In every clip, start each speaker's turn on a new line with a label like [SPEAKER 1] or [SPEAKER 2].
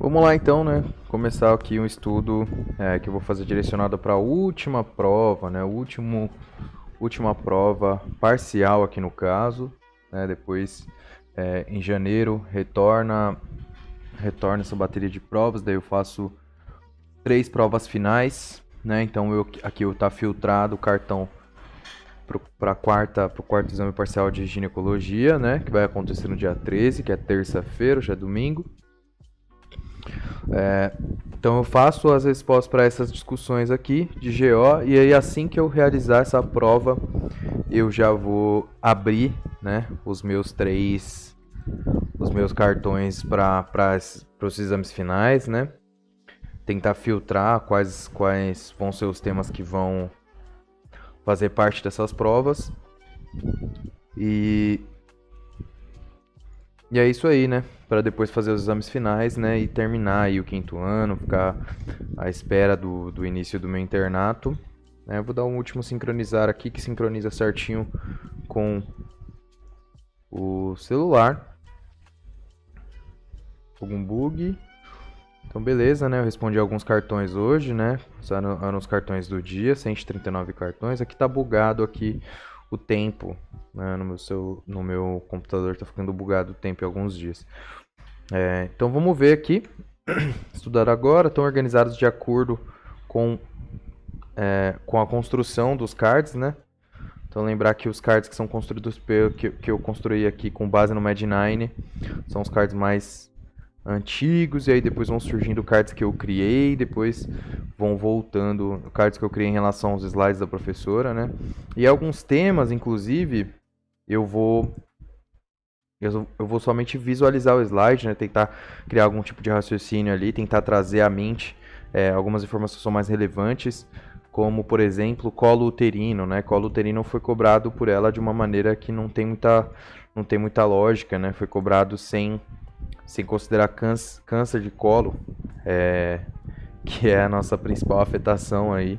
[SPEAKER 1] Vamos lá então, né? Começar aqui um estudo que eu vou fazer direcionado para a última prova, né? Última prova parcial aqui no caso, né? Depois, em janeiro, retorna essa bateria de provas, daí eu faço 3 provas finais, né? Então aqui está filtrado o cartão para o quarto exame parcial de ginecologia, né? Que vai acontecer no dia 13, que é terça-feira, já é domingo. Então eu faço as respostas para essas discussões aqui de GO e aí assim que eu realizar essa prova eu já vou abrir, né, os meus cartões para os exames finais, né? Tentar filtrar quais vão ser os temas que vão fazer parte dessas provas. E é isso aí, né? Para depois fazer os exames finais, né? E terminar aí o 5º ano, ficar à espera do início do meu internato. Eu vou dar um último sincronizar aqui, que sincroniza certinho com o celular. Algum bug. Então beleza, né? Eu respondi alguns cartões hoje, né? Eram os cartões do dia, 139 cartões. Aqui tá bugado aqui o tempo, né? No meu computador tá ficando bugado o tempo em alguns dias. Então vamos ver aqui. Estudar agora, estão organizados de acordo com a construção dos cards, né? Então lembrar que os cards que são construídos que eu construí aqui com base no Mad9 são os cards mais antigos, e aí depois vão surgindo cards que eu criei, depois vão voltando cards que eu criei em relação aos slides da professora, né? E alguns temas, inclusive, eu vou somente visualizar o slide, né? Tentar criar algum tipo de raciocínio ali, tentar trazer à mente algumas informações que são mais relevantes, como, por exemplo, colo uterino, né? Colo uterino foi cobrado por ela de uma maneira que não tem muita lógica, né? Foi cobrado sem considerar câncer de colo, que é a nossa principal afetação aí.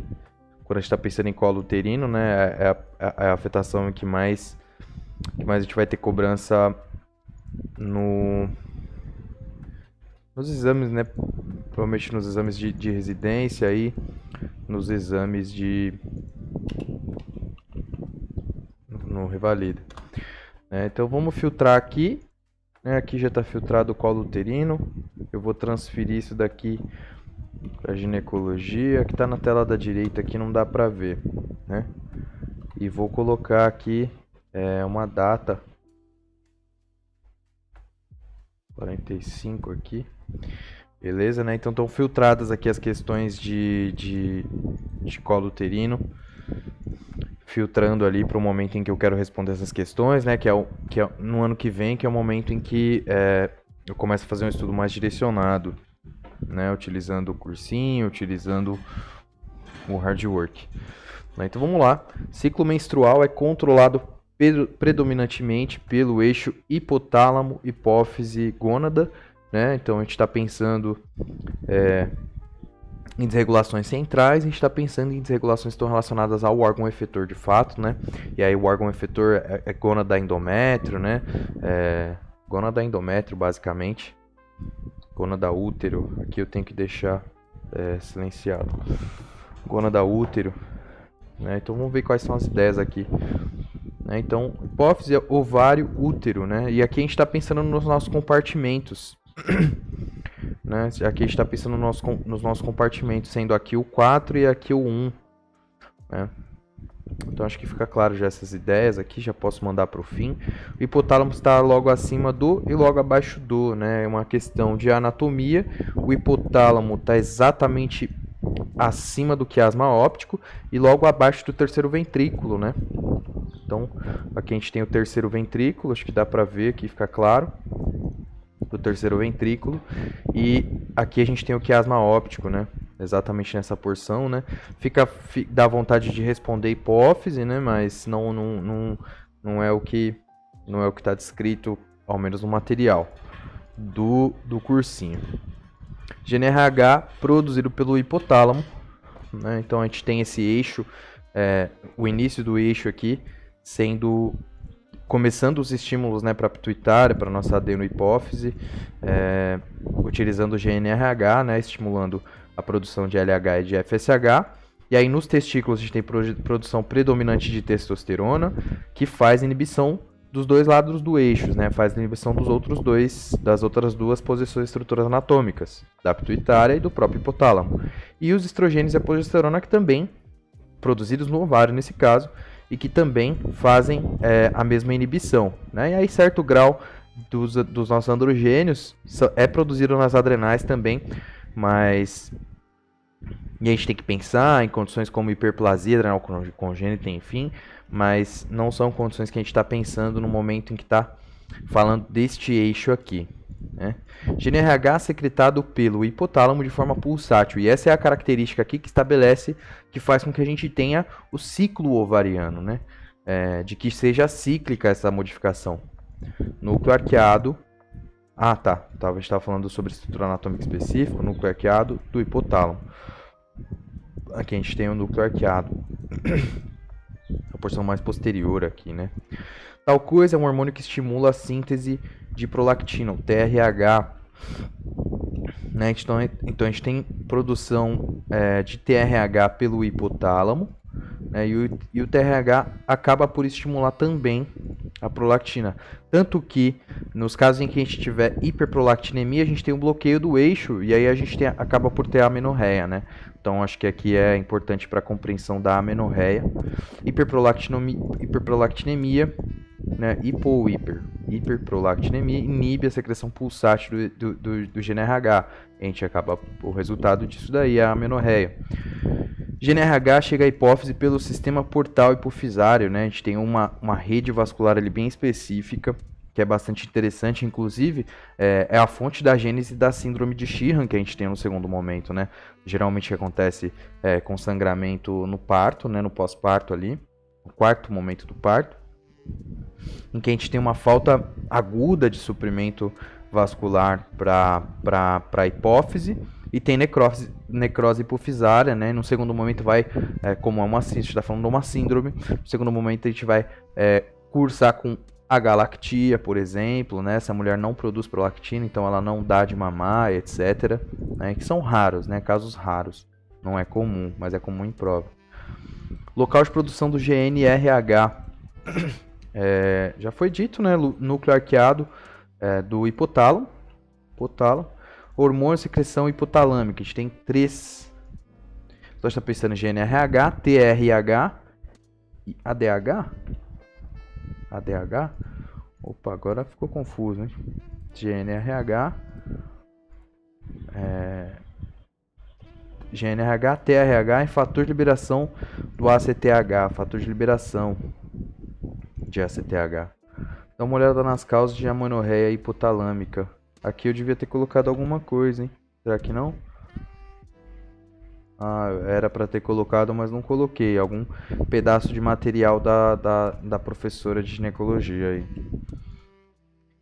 [SPEAKER 1] Quando a gente está pensando em colo uterino, né? É a afetação em que mais a gente vai ter cobrança nos exames, né? Provavelmente nos exames de residência aí, nos exames no Revalida. Então vamos filtrar aqui. Aqui já está filtrado o colo uterino. Eu vou transferir isso daqui para ginecologia, que está na tela da direita aqui, não dá para ver, né? E vou colocar aqui uma data 45 aqui. Beleza, né? Então estão filtradas aqui as questões de colo uterino, filtrando ali para o momento em que eu quero responder essas questões, né? Que é no ano que vem, que é o momento em que eu começo a fazer um estudo mais direcionado, né? Utilizando o cursinho, utilizando o hard work. Então vamos lá. Ciclo menstrual é controlado predominantemente pelo eixo hipotálamo, hipófise, gônada, né? Então a gente está pensando em desregulações centrais, a gente está pensando em desregulações que estão relacionadas ao órgão efetor de fato, né? E aí o órgão efetor é gônada endométrio, né? Gônada endométrio, basicamente. Gônada útero, aqui eu tenho que deixar silenciado. Gônada útero, né? Então vamos ver quais são as ideias aqui. Então, hipófise, ovário, útero, né? E aqui a gente está pensando nos nossos compartimentos. Né? Aqui a gente está pensando nos nossos compartimentos, sendo aqui o 4 e aqui o 1. Né? Então acho que fica claro já essas ideias aqui, já posso mandar para o fim. O hipotálamo está logo acima do e logo abaixo do, né? É uma questão de anatomia. O hipotálamo está exatamente acima do quiasma óptico e logo abaixo do terceiro ventrículo, né? Então aqui a gente tem o terceiro ventrículo, acho que dá para ver aqui, fica claro. Do terceiro ventrículo, e aqui a gente tem o quiasma óptico, né? Exatamente nessa porção, né? Dá vontade de responder hipófise, né? Mas não é o que está descrito, ao menos no material do cursinho. GNRH produzido pelo hipotálamo, né? Então a gente tem esse eixo, o início do eixo aqui sendo começando os estímulos, né, para a pituitária, para a nossa adenohipófise, utilizando o GNRH, né, estimulando a produção de LH e de FSH. E aí nos testículos a gente tem produção predominante de testosterona, que faz inibição dos dois lados do eixo, né? Faz inibição das outras duas posições estruturas anatômicas, da pituitária e do próprio hipotálamo. E os estrogênios e a progesterona que também, produzidos no ovário nesse caso, e que também fazem a mesma inibição, né? E aí certo grau dos nossos androgênios é produzido nas adrenais também, mas... E a gente tem que pensar em condições como hiperplasia adrenal congênita, enfim, mas não são condições que a gente está pensando no momento em que está falando deste eixo aqui, né? GNRH secretado pelo hipotálamo de forma pulsátil, e essa é a característica aqui que estabelece, que faz com que a gente tenha o ciclo ovariano, né? De que seja cíclica essa modificação. Núcleo arqueado. Ah, tá. A gente estava falando sobre estrutura anatômica específica, núcleo arqueado do hipotálamo. Aqui a gente tem o núcleo arqueado. A porção mais posterior aqui, né? Tal coisa é um hormônio que estimula a síntese de prolactina, o TRH. Né? Então a gente tem produção de TRH pelo hipotálamo, né? E o TRH acaba por estimular também a prolactina. Tanto que, nos casos em que a gente tiver hiperprolactinemia, a gente tem um bloqueio do eixo e aí a gente acaba por ter a amenorreia, né? Então, acho que aqui é importante para a compreensão da amenorreia. Hiperprolactinemia, né? Hiperprolactinemia inibe a secreção pulsátil do GNRH. A gente acaba, o resultado disso daí é a amenorreia. GNRH chega à hipófise pelo sistema portal hipofisário, né? A gente tem uma rede vascular ali bem específica, que é bastante interessante, inclusive é a fonte da gênese da síndrome de Sheehan que a gente tem no segundo momento, né? Geralmente acontece com sangramento no parto, né? No pós-parto ali, no quarto momento do parto, em que a gente tem uma falta aguda de suprimento vascular para a hipófise e tem necrose hipofisária, né? No segundo momento vai, como a gente está falando de uma síndrome, no segundo momento a gente vai cursar com agalactia, por exemplo, né? Essa mulher não produz prolactina, então ela não dá de mamar, etc. Né? Que são raros, né? Casos raros. Não é comum, mas é comum em prova. Local de produção do GNRH. Já foi dito, né? Núcleo arqueado do hipotálamo. Hormônio, secreção hipotalâmica. A gente tem 3. Você está pensando em GNRH, TRH e ADH? ADH? Opa, agora ficou confuso, hein? GNRH, TRH e fator de liberação do ACTH, fator de liberação de ACTH. Dá uma olhada nas causas de amenorreia hipotalâmica. Aqui eu devia ter colocado alguma coisa, hein? Será que não? Era para ter colocado, mas não coloquei. Algum pedaço de material da professora de ginecologia aí.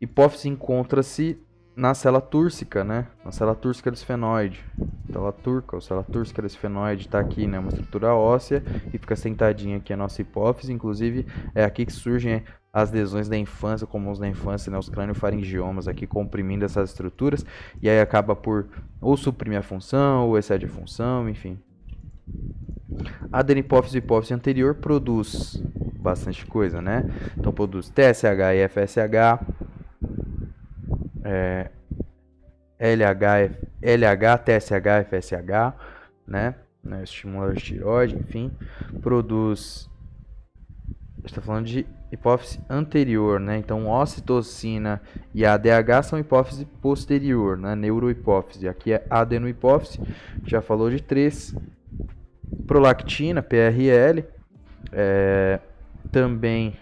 [SPEAKER 1] Hipófise encontra-se na célula túrcica, né? Na célula túrcica do esfenoide. Célula turca, ou célula túrcica do esfenoide está aqui, né? Uma estrutura óssea e fica sentadinha aqui a nossa hipófise. Inclusive, é aqui que surgem as lesões da infância, comuns da infância, né? Os craniofaringiomas aqui comprimindo essas estruturas. E aí acaba por ou suprimir a função, ou excede a função, enfim. A adenihipófise e hipófise anterior produz bastante coisa, né? Então produz TSH e FSH, LH, TSH, FSH, né? Estimula a tireoide, enfim. Produz... está falando de hipófise anterior, né? Então, ocitocina e ADH são hipófise posterior, né? Neurohipófise. Aqui é adenohipófise, já falou de 3. Prolactina, PRL. Também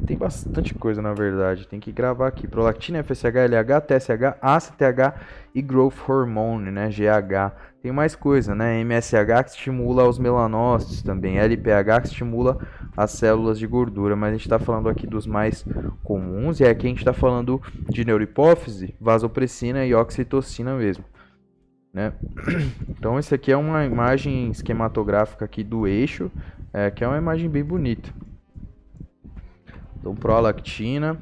[SPEAKER 1] tem bastante coisa, na verdade. Tem que gravar aqui. Prolactina, FSH, LH, TSH, ACTH e Growth Hormone, né? GH. Tem mais coisa, né? MSH que estimula os melanócitos também. LPH que estimula as células de gordura. Mas a gente está falando aqui dos mais comuns. E aqui a gente está falando de neurohipófise, vasopressina e oxitocina mesmo, né? Então esse aqui é uma imagem esquematográfica aqui do eixo, que é uma imagem bem bonita. Então, prolactina,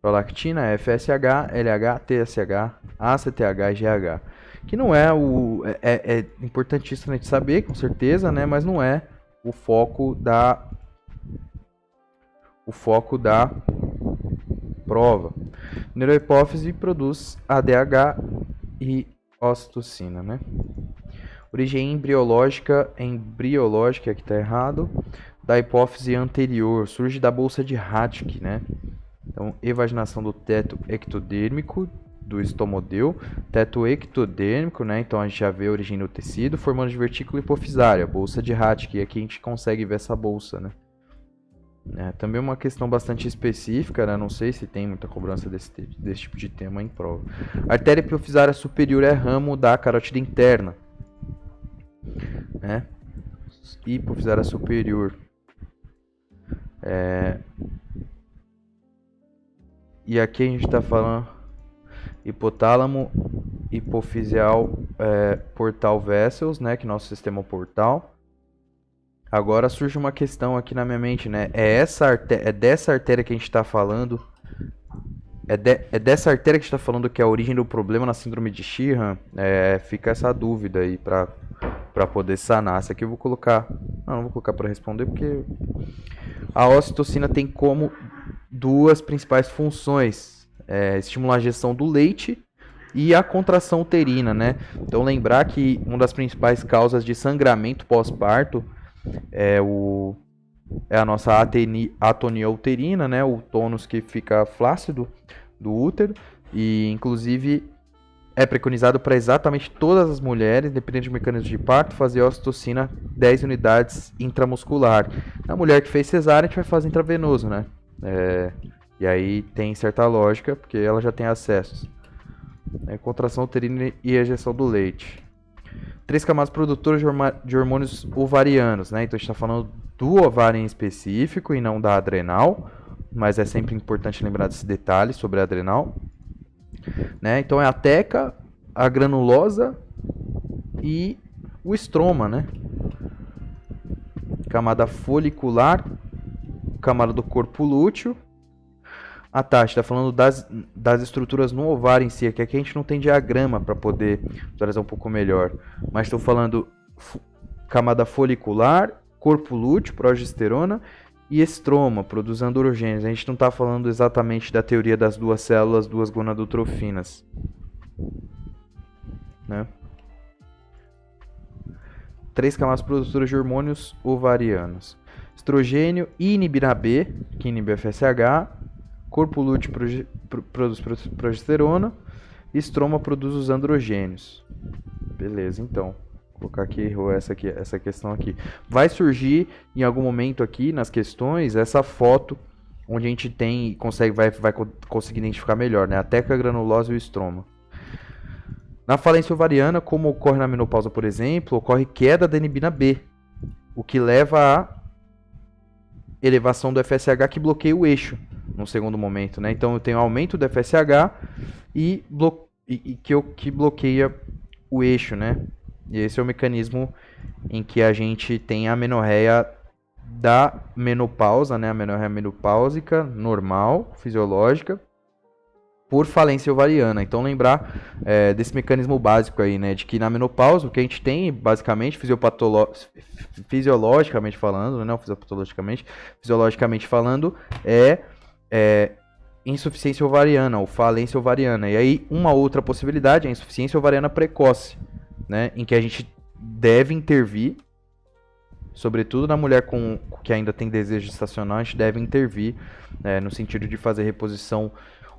[SPEAKER 1] prolactina é FSH, LH, TSH, ACTH e GH. Que não é o... É importantíssimo a gente saber, com certeza, né? Mas não é o foco da prova. Neurohipófise produz ADH e ocitocina, né? Origem embriológica, aqui tá errado, da hipófise anterior, surge da bolsa de Raschke, né? Então, evaginação do teto ectodêrmico do estomodeu, teto ectodêrmico, né? Então a gente já vê a origem do tecido, formando divertículo hipofisário, a bolsa de Raschke, e aqui a gente consegue ver essa bolsa, né? Também uma questão bastante específica, né? Não sei se tem muita cobrança desse tipo de tema em prova. A artéria hipofisária superior é ramo da carótida interna, né? Hipofisária superior. E aqui a gente está falando hipotálamo, hipofisial, portal vessels, né? Que é nosso sistema portal. Agora surge uma questão aqui na minha mente, né? É dessa artéria que a gente está falando? É dessa artéria que a gente está falando que é a origem do problema na síndrome de Sheehan? Fica essa dúvida aí para poder sanar. Essa aqui eu vou colocar... Não vou colocar para responder porque... A ocitocina tem como duas principais funções. Estimular a gestão do leite e a contração uterina, né? Então lembrar que uma das principais causas de sangramento pós-parto é a nossa atonia uterina, né? O tônus que fica flácido do útero, e inclusive é preconizado para exatamente todas as mulheres, independente do mecanismo de parto, fazer ocitocina 10 unidades intramuscular. Na mulher que fez cesárea, a gente vai fazer intravenoso, né? E aí tem certa lógica, porque ela já tem acesso. Contração uterina e ejeção do leite. 3 camadas produtoras de hormônios ovarianos, né? Então a gente está falando do ovário em específico e não da adrenal, mas é sempre importante lembrar desse detalhe sobre a adrenal, né? Então é a teca, a granulosa e o estroma, né? Camada folicular, camada do corpo lúteo. A gente está falando das estruturas no ovário em si, que aqui a gente não tem diagrama para poder visualizar um pouco melhor. Mas estou falando camada folicular, corpo lúteo, progesterona e estroma, produz androgênios. A gente não está falando exatamente da teoria das duas células, duas gonadotrofinas, né? 3 camadas produtoras de hormônios ovarianos. Estrogênio e inibina B, que inibe FSH. Corpo lúteo produz progesterona, estroma produz os androgênios. Beleza, então. Vou colocar aqui essa questão aqui. Vai surgir em algum momento aqui nas questões essa foto onde a gente tem vai conseguir identificar melhor, né? A teca, a granulosa e o estroma. Na falência ovariana, como ocorre na menopausa, por exemplo, ocorre queda da inibina B, o que leva à elevação do FSH que bloqueia o eixo no segundo momento, né? Então eu tenho aumento do FSH que bloqueia o eixo, né? E esse é o mecanismo em que a gente tem a menorreia da menopausa, né? A menorreia menopáusica normal, fisiológica, por falência ovariana. Então lembrar desse mecanismo básico aí, né? De que na menopausa o que a gente tem, basicamente, fisiologicamente falando, não fisiopatologicamente, fisiologicamente falando, é insuficiência ovariana ou falência ovariana. E aí uma outra possibilidade é a insuficiência ovariana precoce, né? Em que a gente deve intervir, sobretudo na mulher que ainda tem desejo gestacional, a gente deve intervir, no sentido de fazer reposição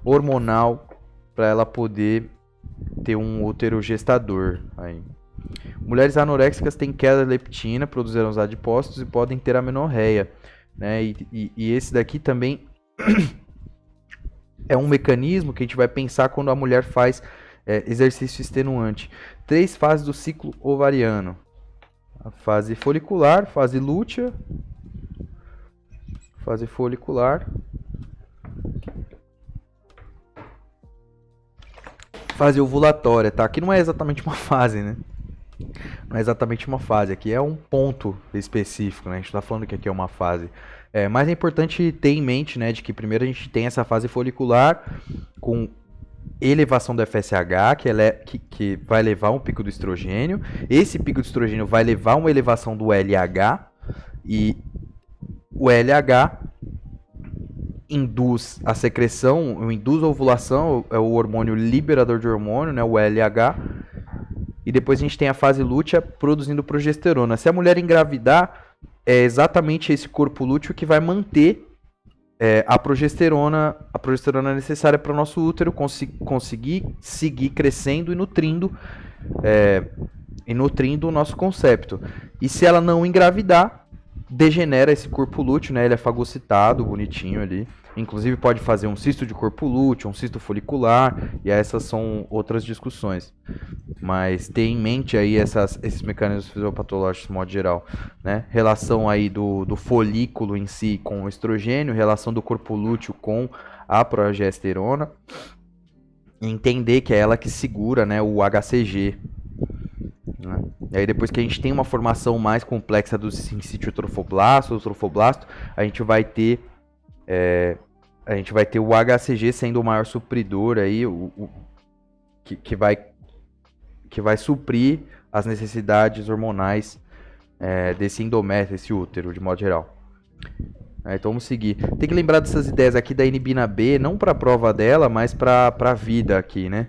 [SPEAKER 1] hormonal para ela poder ter um útero gestador. Aí. Mulheres anoréxicas têm queda de leptina, produzirão os adipócitos e podem ter amenorreia, né? E esse daqui também é um mecanismo que a gente vai pensar quando a mulher faz exercício extenuante. 3 fases do ciclo ovariano: a fase folicular, fase lútea, fase folicular, fase ovulatória, tá? Aqui não é exatamente uma fase, né? Não é exatamente uma fase, aqui é um ponto específico, né? A gente está falando que aqui é uma fase. Mas é importante ter em mente, né, de que primeiro a gente tem essa fase folicular com elevação do FSH, que vai levar um pico do estrogênio. Esse pico do estrogênio vai levar uma elevação do LH, e o LH induz a secreção, induz a ovulação, é o hormônio liberador de hormônio, né, o LH. E depois a gente tem a fase lútea produzindo progesterona. Se a mulher engravidar, é exatamente esse corpo lúteo que vai manter a progesterona necessária para o nosso útero conseguir seguir crescendo e nutrindo o nosso concepto. E se ela não engravidar, degenera esse corpo lúteo, né? Ele é fagocitado, bonitinho ali. Inclusive pode fazer um cisto de corpo lúteo, um cisto folicular, e essas são outras discussões. Mas ter em mente aí esses mecanismos fisiopatológicos de modo geral, né? Relação aí do folículo em si com o estrogênio, relação do corpo lúteo com a progesterona, e entender que é ela que segura, né, o HCG. Né? E aí depois que a gente tem uma formação mais complexa do sincítio trofoblasto, a gente vai ter o HCG sendo o maior supridor aí, que vai suprir as necessidades hormonais desse endométrio, desse útero, de modo geral. Então vamos seguir. Tem que lembrar dessas ideias aqui da inibina B, não para a prova dela, mas para a vida aqui, né?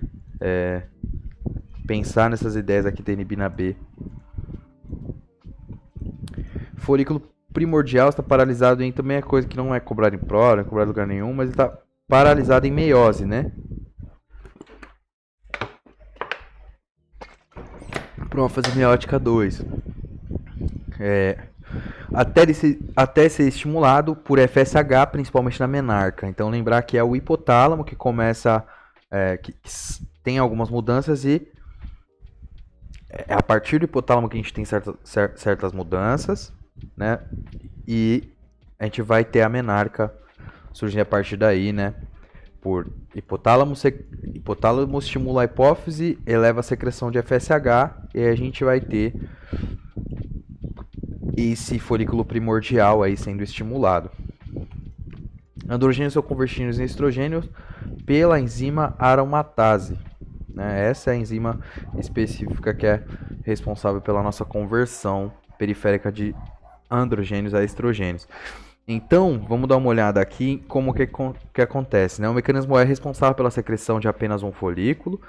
[SPEAKER 1] Pensar nessas ideias aqui da inibina B. Folículo primordial está paralisado em também é coisa que não é cobrada em prova, não é cobrada em lugar nenhum, mas ele está paralisado em meiose, né? Prófase meiótica 2. Até ser estimulado por FSH, principalmente na menarca. Então lembrar que é o hipotálamo que começa, que tem algumas mudanças, e é a partir do hipotálamo que a gente tem certas mudanças, né? E a gente vai ter a menarca surgindo a partir daí, né? Por hipotálamo estimula a hipófise, eleva a secreção de FSH, e a gente vai ter esse folículo primordial aí sendo estimulado. Androgênios são convertidos em estrogênios pela enzima aromatase, né? Essa é a enzima específica que é responsável pela nossa conversão periférica de androgênios a estrogênios. Então, vamos dar uma olhada aqui em como que acontece, né? O mecanismo é responsável pela secreção de apenas um folículo,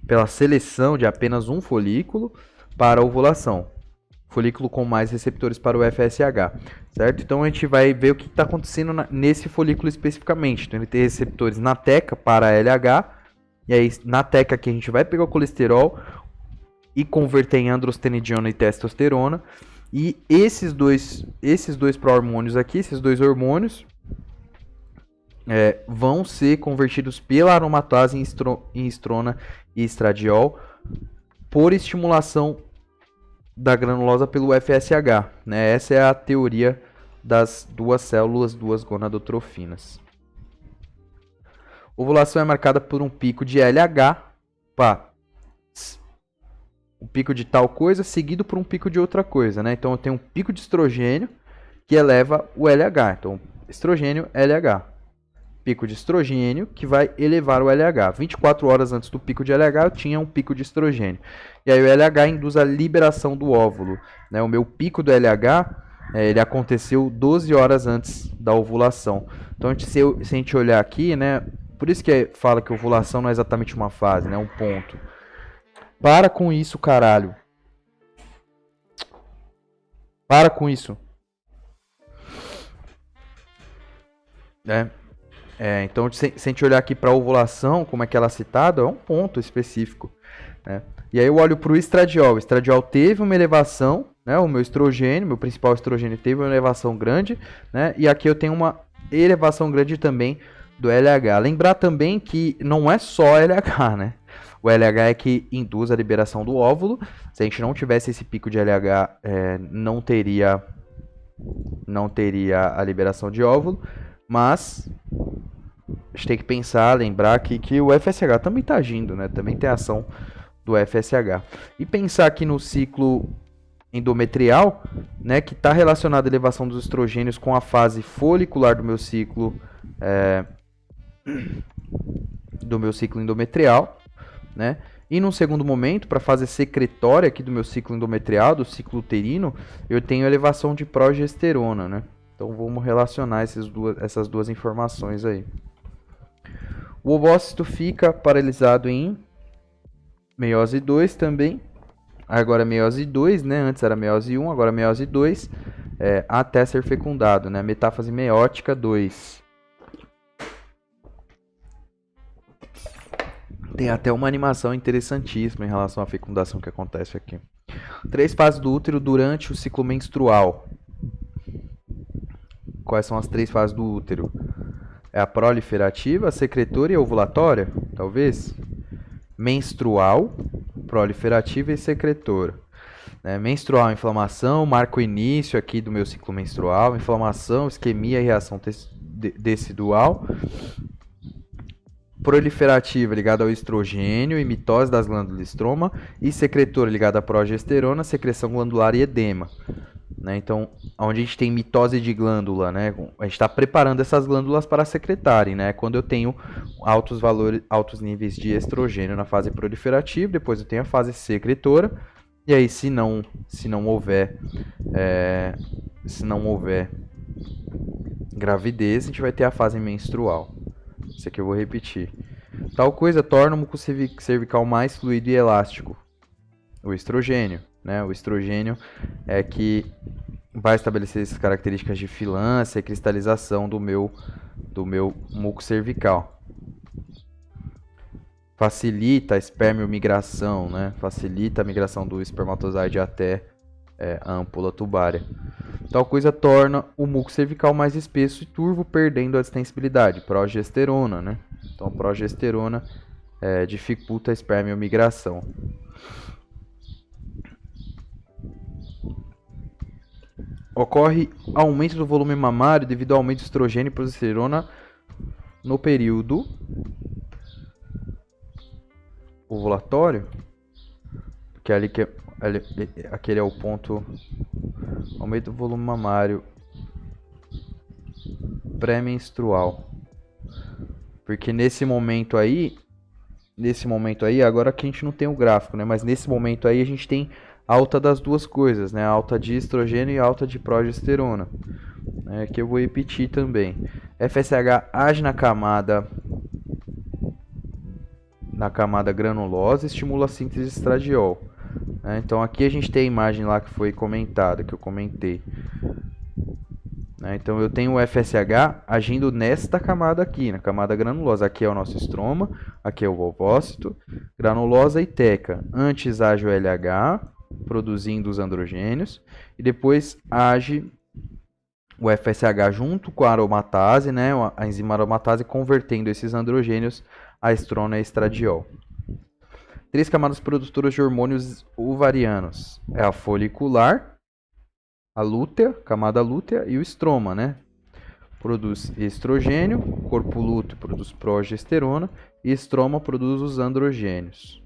[SPEAKER 1] pela seleção de apenas um folículo para a ovulação. Folículo com mais receptores para o FSH, certo? Então a gente vai ver o que está acontecendo nesse folículo especificamente. Então ele tem receptores na teca para LH, e aí na teca aqui a gente vai pegar o colesterol e converter em androstenediona e testosterona. E esses dois pró-hormônios aqui, esses dois hormônios, vão ser convertidos pela aromatase em estrona e estradiol por estimulação da granulosa pelo FSH, né? Essa é a teoria das duas células, duas gonadotrofinas. Ovulação é marcada por um pico de LH, um pico de tal coisa seguido por um pico de outra coisa, né? Então eu tenho um pico de estrogênio que eleva o LH. Então, estrogênio, LH. Pico de estrogênio que vai elevar o LH. 24 horas antes do pico de LH eu tinha um pico de estrogênio. E aí o LH induz a liberação do óvulo, né? O meu pico do LH ele aconteceu 12 horas antes da ovulação. Então se a gente olhar aqui, né? Por isso que fala que ovulação não é exatamente uma fase, né? Um ponto. Para com isso, caralho. Para com isso. Então, se a gente olhar aqui para a ovulação, como é que ela é citada, é um ponto específico, né? E aí eu olho para o estradiol. O estradiol teve uma elevação, né? O meu estrogênio, meu principal estrogênio, teve uma elevação grande, né? E aqui eu tenho uma elevação grande também do LH. Lembrar também que não é só LH, né? O LH é que induz a liberação do óvulo. Se a gente não tivesse esse pico de LH, não teria a liberação de óvulo. Mas a gente tem que pensar, lembrar que o FSH também está agindo, né? Também tem ação do FSH. E pensar aqui no ciclo endometrial, né, que está relacionado à elevação dos estrogênios com a fase folicular do meu ciclo endometrial, né? E num segundo momento, para a fase secretória aqui do meu ciclo endometrial, do ciclo uterino, eu tenho elevação de progesterona, né? Então vamos relacionar essas duas informações aí. O ovócito fica paralisado em meiose 2 também. Agora meiose 2, né? Antes era meiose 1, agora meiose 2, até ser fecundado, né? Metáfase meiótica 2. Tem até uma animação interessantíssima em relação à fecundação que acontece aqui. 3 fases do útero durante o ciclo menstrual. Quais são as 3 fases do útero? É a proliferativa, a secretora e a ovulatória, talvez? Menstrual, proliferativa e secretora. Menstrual, inflamação, marca o início aqui do meu ciclo menstrual. Inflamação, isquemia e reação decidual. Proliferativa ligada ao estrogênio e mitose das glândulas estroma, e secretora ligada à progesterona, secreção glandular e edema. Então, onde a gente tem mitose de glândula, né, a gente está preparando essas glândulas para secretarem, né, quando eu tenho altos níveis de estrogênio na fase proliferativa, depois eu tenho a fase secretora, e aí se não houver gravidez, a gente vai ter a fase menstrual. Isso aqui eu vou repetir. Tal coisa torna o muco cervical mais fluido e elástico. O estrogênio, né? O estrogênio é que vai estabelecer essas características de filância e cristalização do meu muco cervical. Facilita a espermiomigração, né? Facilita a migração do espermatozoide até a ampola tubária. Tal coisa torna o muco cervical mais espesso e turvo, perdendo a distensibilidade. Progesterona, né? Então, a progesterona dificulta a espermiomigração. Ocorre aumento do volume mamário devido ao aumento de estrogênio e progesterona no período ovulatório, que é ali que aquele é o ponto. Aumento do volume mamário pré-menstrual. Porque nesse momento aí, agora que a gente não tem o gráfico, né? Mas nesse momento aí a gente tem alta das duas coisas, né? Alta de estrogênio e alta de progesterona. Que eu vou repetir também. FSH age na camada granulosa e estimula a síntese de estradiol. Então aqui a gente tem a imagem lá que foi comentada, que eu comentei. Então eu tenho o FSH agindo nesta camada aqui, na camada granulosa. Aqui é o nosso estroma, aqui é o ovócito, granulosa e teca. Antes age o LH, produzindo os androgênios, e depois age o FSH junto com a aromatase, né, a enzima aromatase, convertendo esses androgênios a estrona e estradiol. 3 camadas produtoras de hormônios ovarianos. É a folicular, a lútea, camada lútea, e o estroma, né? Produz estrogênio, corpo lúteo produz progesterona e estroma produz os androgênios.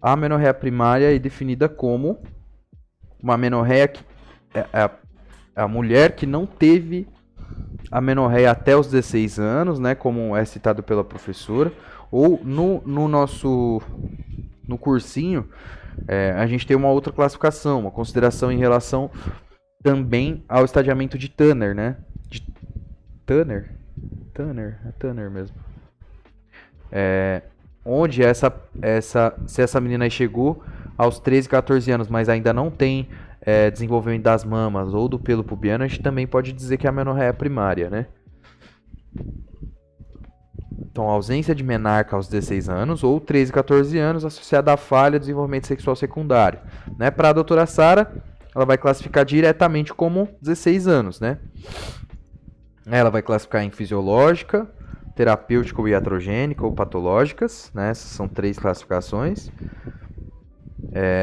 [SPEAKER 1] A amenorreia primária é definida como uma amenorreia que é a mulher que não teve amenorreia até os 16 anos, né, como é citado pela professora, ou no cursinho, a gente tem uma outra classificação, uma consideração em relação também ao estadiamento de Tanner, né? Tanner mesmo. Onde se essa menina aí chegou aos 13, 14 anos, mas ainda não tem desenvolvimento das mamas ou do pelo pubiano, a gente também pode dizer que é a amenorreia primária, né? Então, a ausência de menarca aos 16 anos ou 13, 14 anos associada à falha do desenvolvimento sexual secundário. Né? Para a doutora Sara, ela vai classificar diretamente como 16 anos. Né? Ela vai classificar em fisiológica, terapêutica ou iatrogênica ou patológicas. Né? Essas são 3 classificações.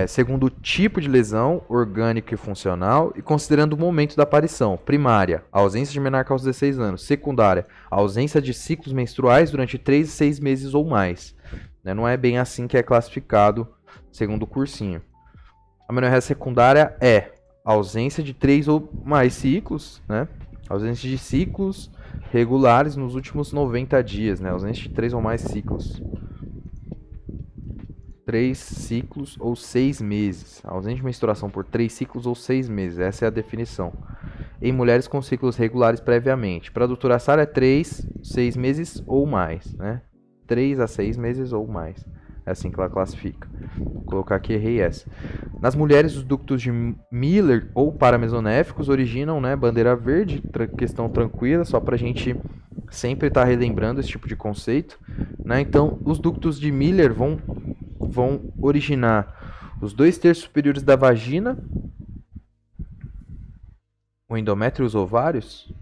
[SPEAKER 1] Segundo o tipo de lesão, orgânica e funcional, e considerando o momento da aparição. Primária, a ausência de menarca aos 16 anos. Secundária, a ausência de ciclos menstruais durante 3 e 6 meses ou mais. né? Não é bem assim que é classificado segundo o cursinho. A amenorreia secundária é ausência de 3 ou mais ciclos, né? Ausência de ciclos regulares nos últimos 90 dias, né? Ausência de 3 ou mais ciclos. 3 ciclos ou 6 meses. Ausência de menstruação por 3 ciclos ou 6 meses. Essa é a definição. Em mulheres com ciclos regulares previamente. Para a doutora Sara é 3, 6 meses ou mais, né? 3 a 6 meses ou mais. É assim que ela classifica. Vou colocar aqui, errei essa. Nas mulheres, os ductos de Miller ou paramesonéficos originam, né, bandeira verde, questão tranquila, só para a gente sempre estar relembrando esse tipo de conceito, né? Então, os ductos de Miller vão originar os 2/3 superiores da vagina, o endométrio e os ovários.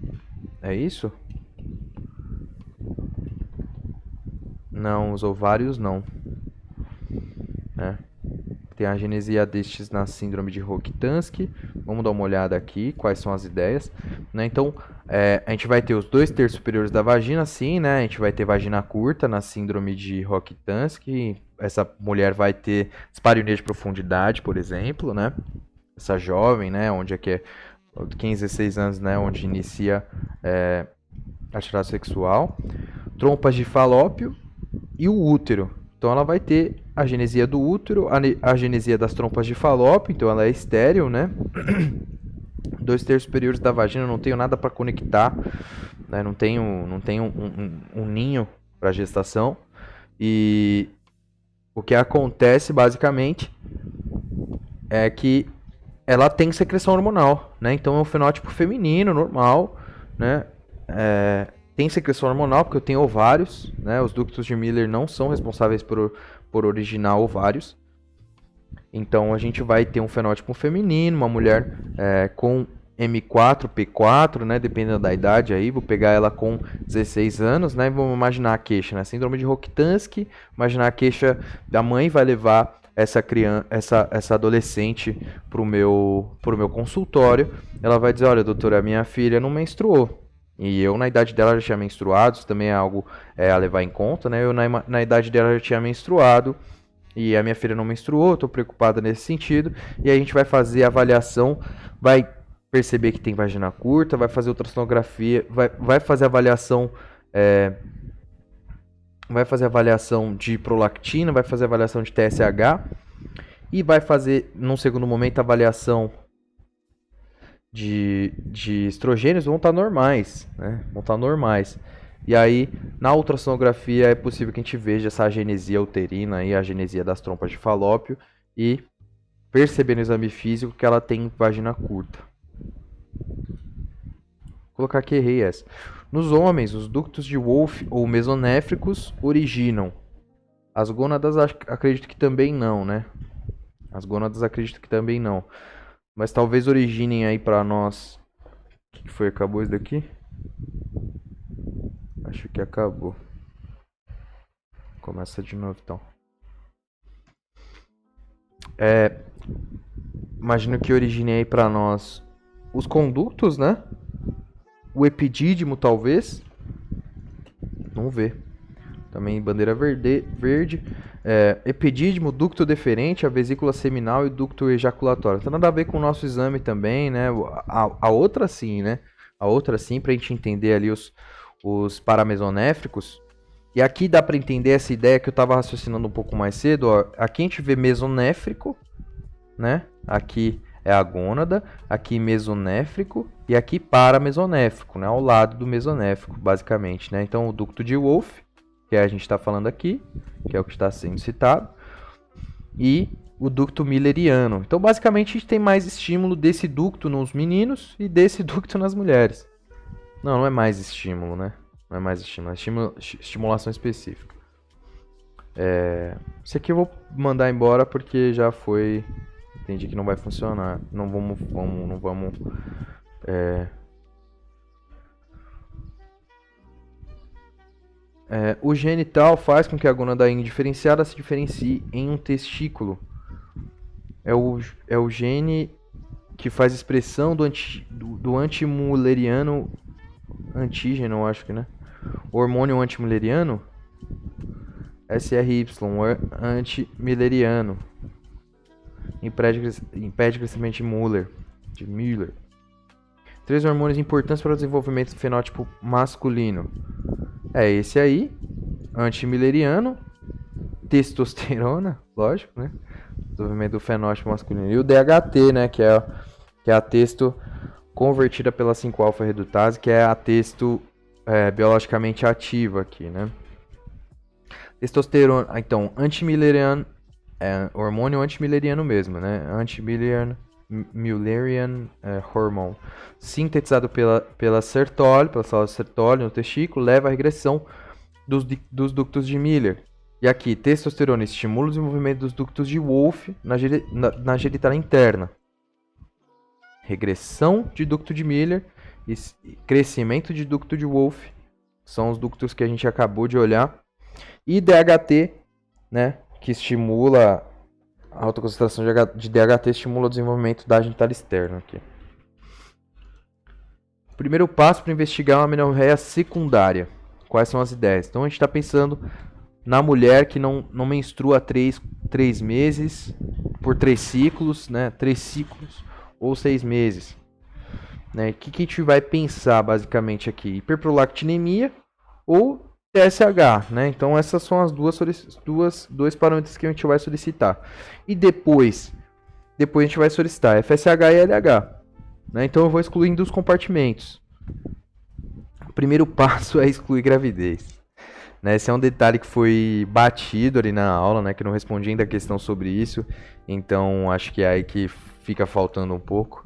[SPEAKER 1] É isso? Não, os ovários não. Né? Tem a genesia destes na síndrome de Rokitansky. Vamos dar uma olhada aqui, quais são as ideias. Né? Então, a gente vai ter os 2/3 superiores da vagina, sim, né? A gente vai ter vagina curta na síndrome de Rokitansky. Essa mulher vai ter dispareunia de profundidade, por exemplo, né? Essa jovem, né? Onde é que é 15, 16 anos, né? Onde inicia a atividade sexual. Trompas de falópio e o útero. Então ela vai ter a genesia do útero, a genesia das trompas de falópio, então ela é estéril, né? 2/3 superiores da vagina, não tenho nada para conectar, né? Não tenho um ninho para gestação. E o que acontece basicamente é que ela tem secreção hormonal, né? Então é um fenótipo feminino, normal, né? Tem secreção hormonal, porque eu tenho ovários, né? Os ductos de Miller não são responsáveis por originar ovários. Então a gente vai ter um fenótipo feminino, uma mulher com M4, P4, né? Dependendo da idade aí. Vou pegar ela com 16 anos, né? E vamos imaginar a queixa, né? Síndrome de Rokitansky. Imaginar a queixa da mãe vai levar essa criança, essa adolescente pro meu consultório. Ela vai dizer: olha, doutora, minha filha não menstruou. E eu, na idade dela, já tinha menstruado. Isso também é algo a levar em conta, né? Eu, na idade dela, já tinha menstruado. E a minha filha não menstruou. Estou preocupada nesse sentido. E aí a gente vai fazer a avaliação. Vai perceber que tem vagina curta. Vai fazer ultrassonografia. Vai fazer avaliação... vai fazer avaliação de prolactina. Vai fazer avaliação de TSH. E vai fazer, num segundo momento, a avaliação de estrogênios vão estar normais, né? Vão estar normais. E aí, na ultrassonografia, é possível que a gente veja essa agenesia uterina e a agenesia das trompas de falópio e perceber no exame físico que ela tem vagina curta. Vou colocar aqui, errei essa. Nos homens, os ductos de Wolff ou mesonéfricos originam. As gônadas, acredito que também não, né? As gônadas, acredito que também não. Mas talvez originem aí pra nós. O que foi? Acabou isso daqui? Acho que acabou. Começa de novo então. Imagino que originem aí pra nós os condutos, né? O epidídimo, talvez. Vamos ver. Também bandeira verde. Epidídimo, ducto deferente, a vesícula seminal e ducto ejaculatório. Não tem nada a ver com o nosso exame também, né? A outra sim, né? A outra sim, pra gente entender ali os paramesonéfricos. E aqui dá pra entender essa ideia que eu tava raciocinando um pouco mais cedo. Ó. Aqui a gente vê mesonéfrico, né? Aqui é a gônada, aqui mesonéfrico e aqui paramesonéfrico, né? Ao lado do mesonéfrico, basicamente, né? Então o ducto de Wolff, que a gente está falando aqui, que é o que está sendo citado, e o ducto milleriano. Então, basicamente, a gente tem mais estímulo desse ducto nos meninos e desse ducto nas mulheres. Não é mais estímulo, né? Não é mais estímulo, é estimulação específica. Esse aqui eu vou mandar embora porque já foi... Entendi que não vai funcionar. Não vamos... o genital faz com que a gônada indiferenciada se diferencie em um testículo. É o gene que faz expressão do antimulleriano antígeno, eu acho que, né? O hormônio antimulleriano SRY, anti-milleriano. Impede crescimento de Müller. 3 hormônios importantes para o desenvolvimento do fenótipo masculino. É esse aí, anti-milleriano, testosterona, lógico, né? Desenvolvimento do fenótipo masculino. E o DHT, né? Que é a testo convertida pela 5-alfa-redutase, que é a testo biologicamente ativa aqui, né? Testosterona, então, anti-milleriano, hormônio anti-milleriano mesmo, né? Anti-Müllerian hormone, sintetizado pela Sertoli, pela célula Sertoli no testículo, leva à regressão dos ductos de Miller. E aqui, testosterona estimula o desenvolvimento dos ductos de Wolff na genitália interna. Regressão de ducto de Miller e crescimento de ducto de Wolff são os ductos que a gente acabou de olhar. E DHT, né, que estimula a alta concentração de DHT, estimula o desenvolvimento da genitália externa aqui. Primeiro passo para investigar uma amenorreia secundária. Quais são as ideias? Então a gente está pensando na mulher que não menstrua 3 meses por 3 ciclos, né? 3 ciclos ou 6 meses. Né? O que a gente vai pensar basicamente aqui? Hiperprolactinemia ou TSH, né? Então essas são as dois parâmetros que a gente vai solicitar. E depois a gente vai solicitar FSH e LH, né? Então eu vou excluindo os compartimentos. O primeiro passo é excluir gravidez, né? Esse é um detalhe que foi batido ali na aula, né? Que eu não respondi ainda a questão sobre isso, então acho que é aí que fica faltando um pouco,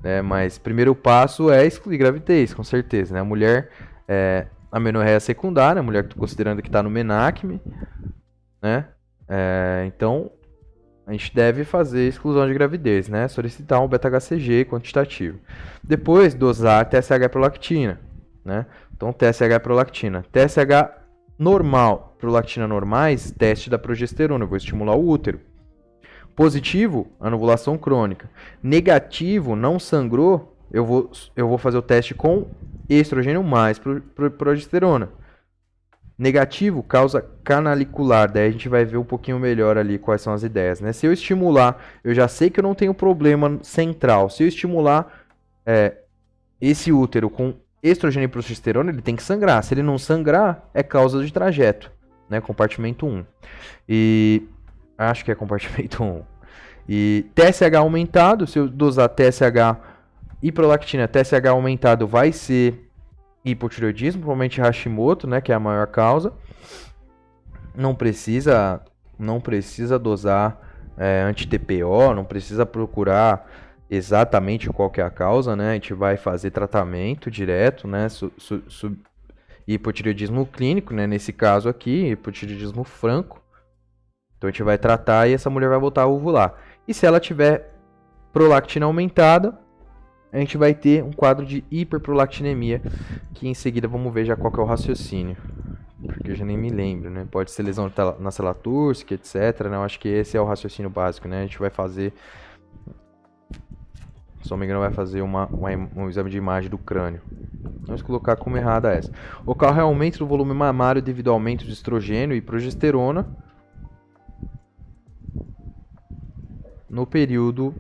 [SPEAKER 1] né? Mas primeiro passo é excluir gravidez, com certeza, né? A mulher amenorreia secundária, a mulher que considerando que está no menacme, né? Então, a gente deve fazer exclusão de gravidez, né? Solicitar um beta-HCG quantitativo. Depois, dosar TSH e prolactina, né? Então, TSH e prolactina. TSH normal, prolactina normais, teste da progesterona. Eu vou estimular o útero. Positivo, anovulação crônica. Negativo, não sangrou, eu vou fazer o teste com estrogênio mais progesterona. Negativo, causa canalicular. Daí a gente vai ver um pouquinho melhor ali quais são as ideias, né? Se eu estimular, eu já sei que eu não tenho problema central. Se eu estimular esse útero com estrogênio e progesterona, ele tem que sangrar. Se ele não sangrar, é causa de trajeto, né? Compartimento 1. E acho que é compartimento 1. E TSH aumentado, se eu dosar TSH e prolactina, TSH aumentado vai ser hipotireoidismo, provavelmente Hashimoto, né, que é a maior causa. Não precisa dosar anti-TPO, não precisa procurar exatamente qual que é a causa, né? A gente vai fazer tratamento direto, né? Hipotireoidismo clínico, né? Nesse caso aqui, hipotireoidismo franco. Então a gente vai tratar e essa mulher vai voltar a ovular. E se ela tiver prolactina aumentada, a gente vai ter um quadro de hiperprolactinemia, que em seguida vamos ver já qual que é o raciocínio. Porque eu já nem me lembro, né? Pode ser lesão na célula túrcica, etc. Né? Eu acho que esse é o raciocínio básico, né? A gente vai fazer, se não me engano, vai fazer um exame de imagem do crânio. Vamos colocar como errada essa. Ocorre aumento do volume mamário devido ao aumento de estrogênio e progesterona no período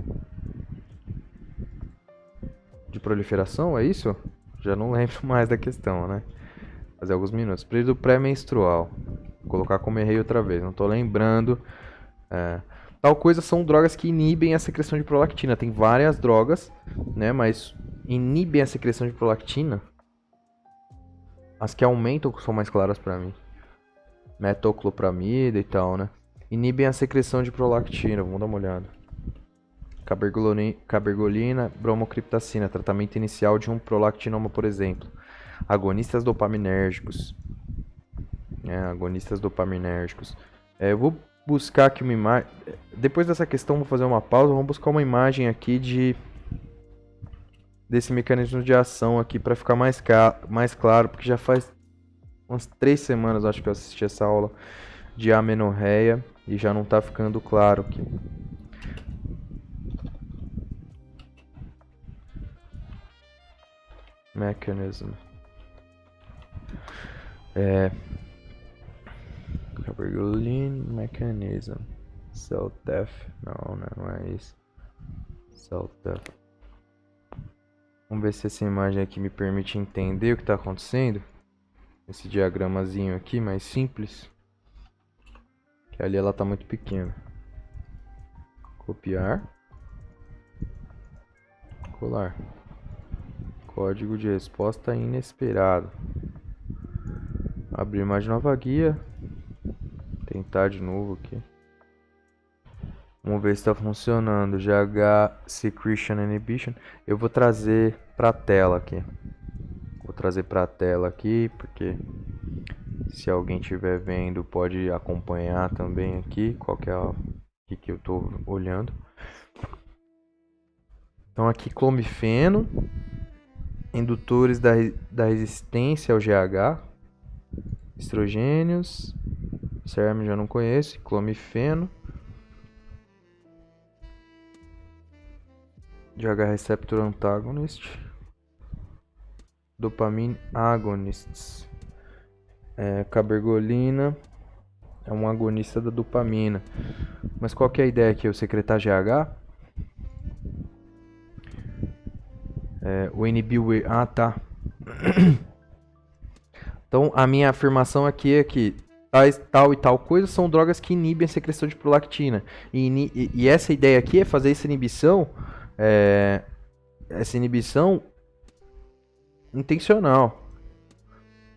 [SPEAKER 1] de proliferação, é isso? Já não lembro mais da questão, né? Fazer alguns minutos. Período pré-menstrual. Vou colocar como errei outra vez, não tô lembrando. Tal coisa são drogas que inibem a secreção de prolactina. Tem várias drogas, né? Mas inibem a secreção de prolactina. As que aumentam são mais claras pra mim. Metoclopramida e tal, né? Inibem a secreção de prolactina. Vamos dar uma olhada. Cabergolina, bromocriptacina, tratamento inicial de um prolactinoma, por exemplo. Agonistas dopaminérgicos. Agonistas dopaminérgicos. Eu vou buscar aqui uma imagem. Depois dessa questão, vou fazer uma pausa. Vamos buscar uma imagem aqui desse mecanismo de ação aqui para ficar mais claro, porque já faz umas 3 semanas, acho que eu assisti essa aula de amenorreia e já não está ficando claro aqui. Mechanism. Cabergoline Mechanism. Cell Death. Não é isso. Cell Death. Vamos ver se essa imagem aqui me permite entender o que está acontecendo. Esse diagramazinho aqui, mais simples. Que ali ela está muito pequena. Copiar. Colar. Código de resposta inesperado. Abrir mais nova guia. Tentar de novo aqui. Vamos ver se está funcionando. GH Secretion Inhibition. Eu vou trazer para a tela aqui. Vou trazer para a tela aqui, porque se alguém estiver vendo pode acompanhar também aqui qual que é o que eu estou olhando. Então aqui clomifeno, indutores da resistência ao GH, estrogênios, CERM já não conheço, clomifeno, GH receptor antagonist, dopamine agonists, cabergolina é um agonista da dopamina. Mas qual que é a ideia aqui? O secretar GH? O inibir o... Ah, tá. Então, a minha afirmação aqui é que tal e tal coisa são drogas que inibem a secreção de prolactina. E essa ideia aqui é fazer essa inibição intencional.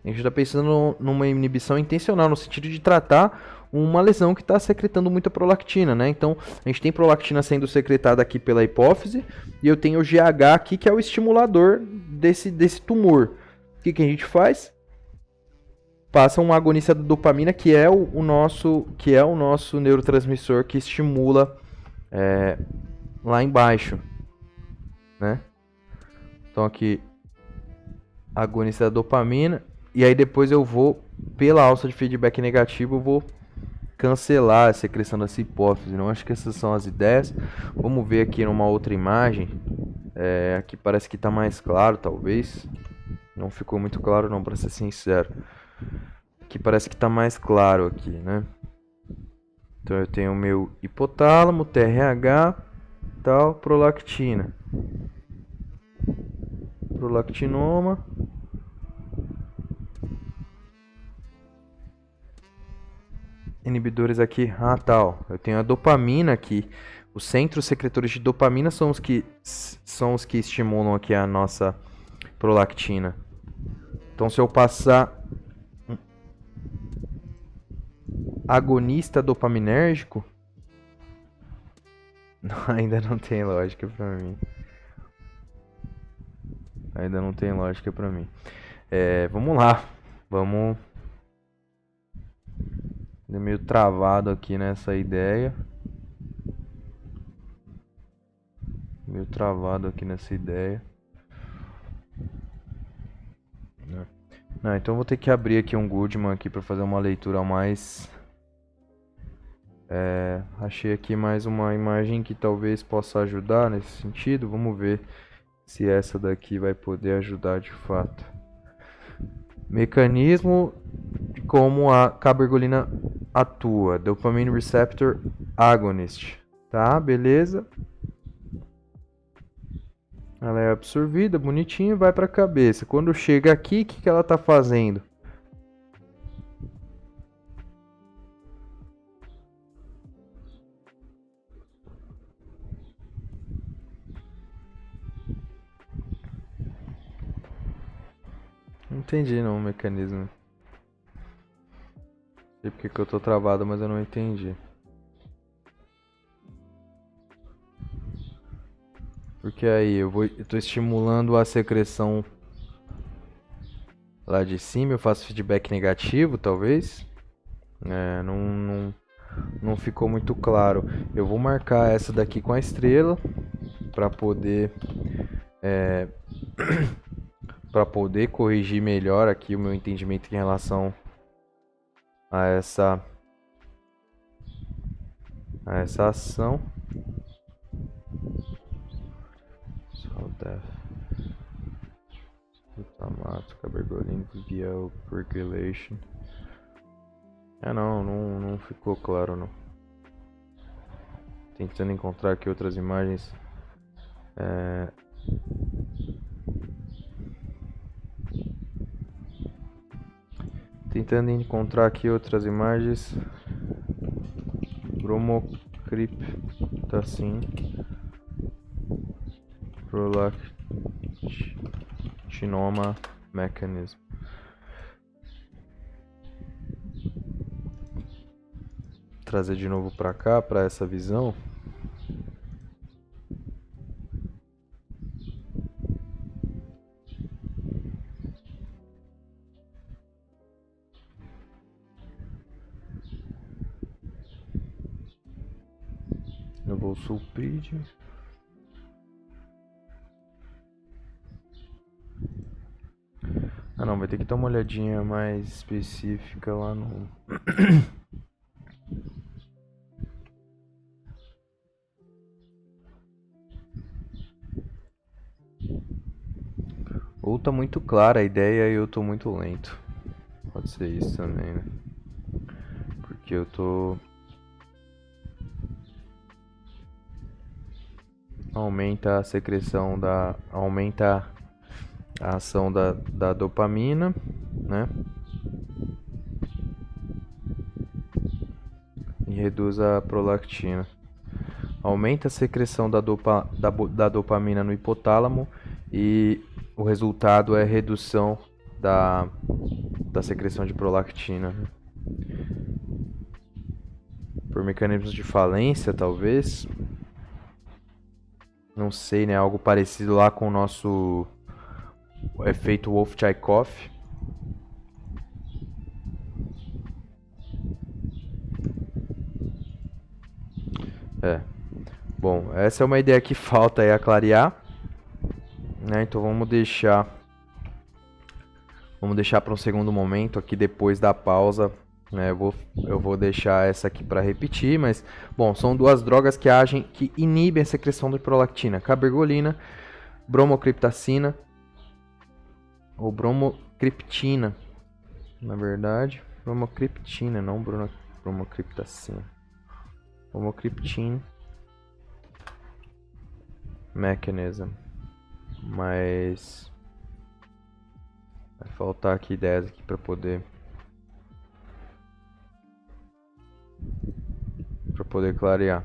[SPEAKER 1] A gente está pensando numa inibição intencional, no sentido de tratar uma lesão que está secretando muita prolactina, né? Então, a gente tem prolactina sendo secretada aqui pela hipófise, e eu tenho o GH aqui, que é o estimulador desse tumor. O que a gente faz? Passa um agonista da dopamina, que é o nosso neurotransmissor que estimula lá embaixo, né? Então aqui, agonista da dopamina. E aí depois eu vou, pela alça de feedback negativo, eu vou cancelar a secreção dessa hipófise. Não acho que essas são as ideias. Vamos ver aqui numa outra imagem. Aqui parece que está mais claro, talvez. Não ficou muito claro não, para ser sincero. Aqui parece que está mais claro aqui, né? Então eu tenho o meu hipotálamo, TRH, tal, prolactina. Prolactinoma. Inibidores aqui, tal. Eu tenho a dopamina aqui. Os centros secretores de dopamina são os que estimulam aqui a nossa prolactina. Então, se eu passar um agonista dopaminérgico, ainda não tem lógica pra mim. Ainda não tem lógica pra mim. Vamos lá. Vamos. Meio travado aqui nessa ideia. Meio travado aqui nessa ideia. Não, então eu vou ter que abrir aqui um Goodman aqui para fazer uma leitura mais. Achei aqui mais uma imagem que talvez possa ajudar nesse sentido. Vamos ver se essa daqui vai poder ajudar de fato. Mecanismo de como a cabergolina atua. Dopamine Receptor Agonist. Tá, beleza. Ela é absorvida, bonitinho, vai para a cabeça. Quando chega aqui, o que ela está fazendo? Não entendi não o mecanismo. Não sei porque que eu tô travado, mas eu não entendi. Porque aí eu tô estimulando a secreção lá de cima, eu faço feedback negativo, talvez. Não ficou muito claro. Eu vou marcar essa daqui com a estrela para poder para poder corrigir melhor aqui o meu entendimento em relação a essa ação. Glutamato, cabergoline via coagulation. Não ficou claro não. Tentando encontrar aqui outras imagens. Tentando encontrar aqui outras imagens. Bromocriptacin prolactinoma mechanism. Trazer de novo para cá, para essa visão. Eu vou sulprid. Não, vai ter que dar uma olhadinha mais específica lá no... Ou tá muito clara a ideia e eu tô muito lento. Pode ser isso também, né? Porque eu tô... Aumenta a secreção da... Aumenta a ação da dopamina, né? E reduz a prolactina. Aumenta a secreção da dopamina no hipotálamo e o resultado é redução da secreção de prolactina. Por mecanismos de falência, talvez. Não sei, né? Algo parecido lá com o nosso efeito Wolff-Chaikoff. Bom, essa é uma ideia que falta aí a clarear, né? Então vamos deixar para um segundo momento aqui depois da pausa, né? Eu vou deixar essa aqui para repetir, mas bom, são duas drogas que inibem a secreção de prolactina, cabergolina, bromocriptacina ou bromocriptina, na verdade, bromocriptina, não bromocriptacina, bromocriptina mechanism, mas vai faltar aqui ideias aqui para poder clarear.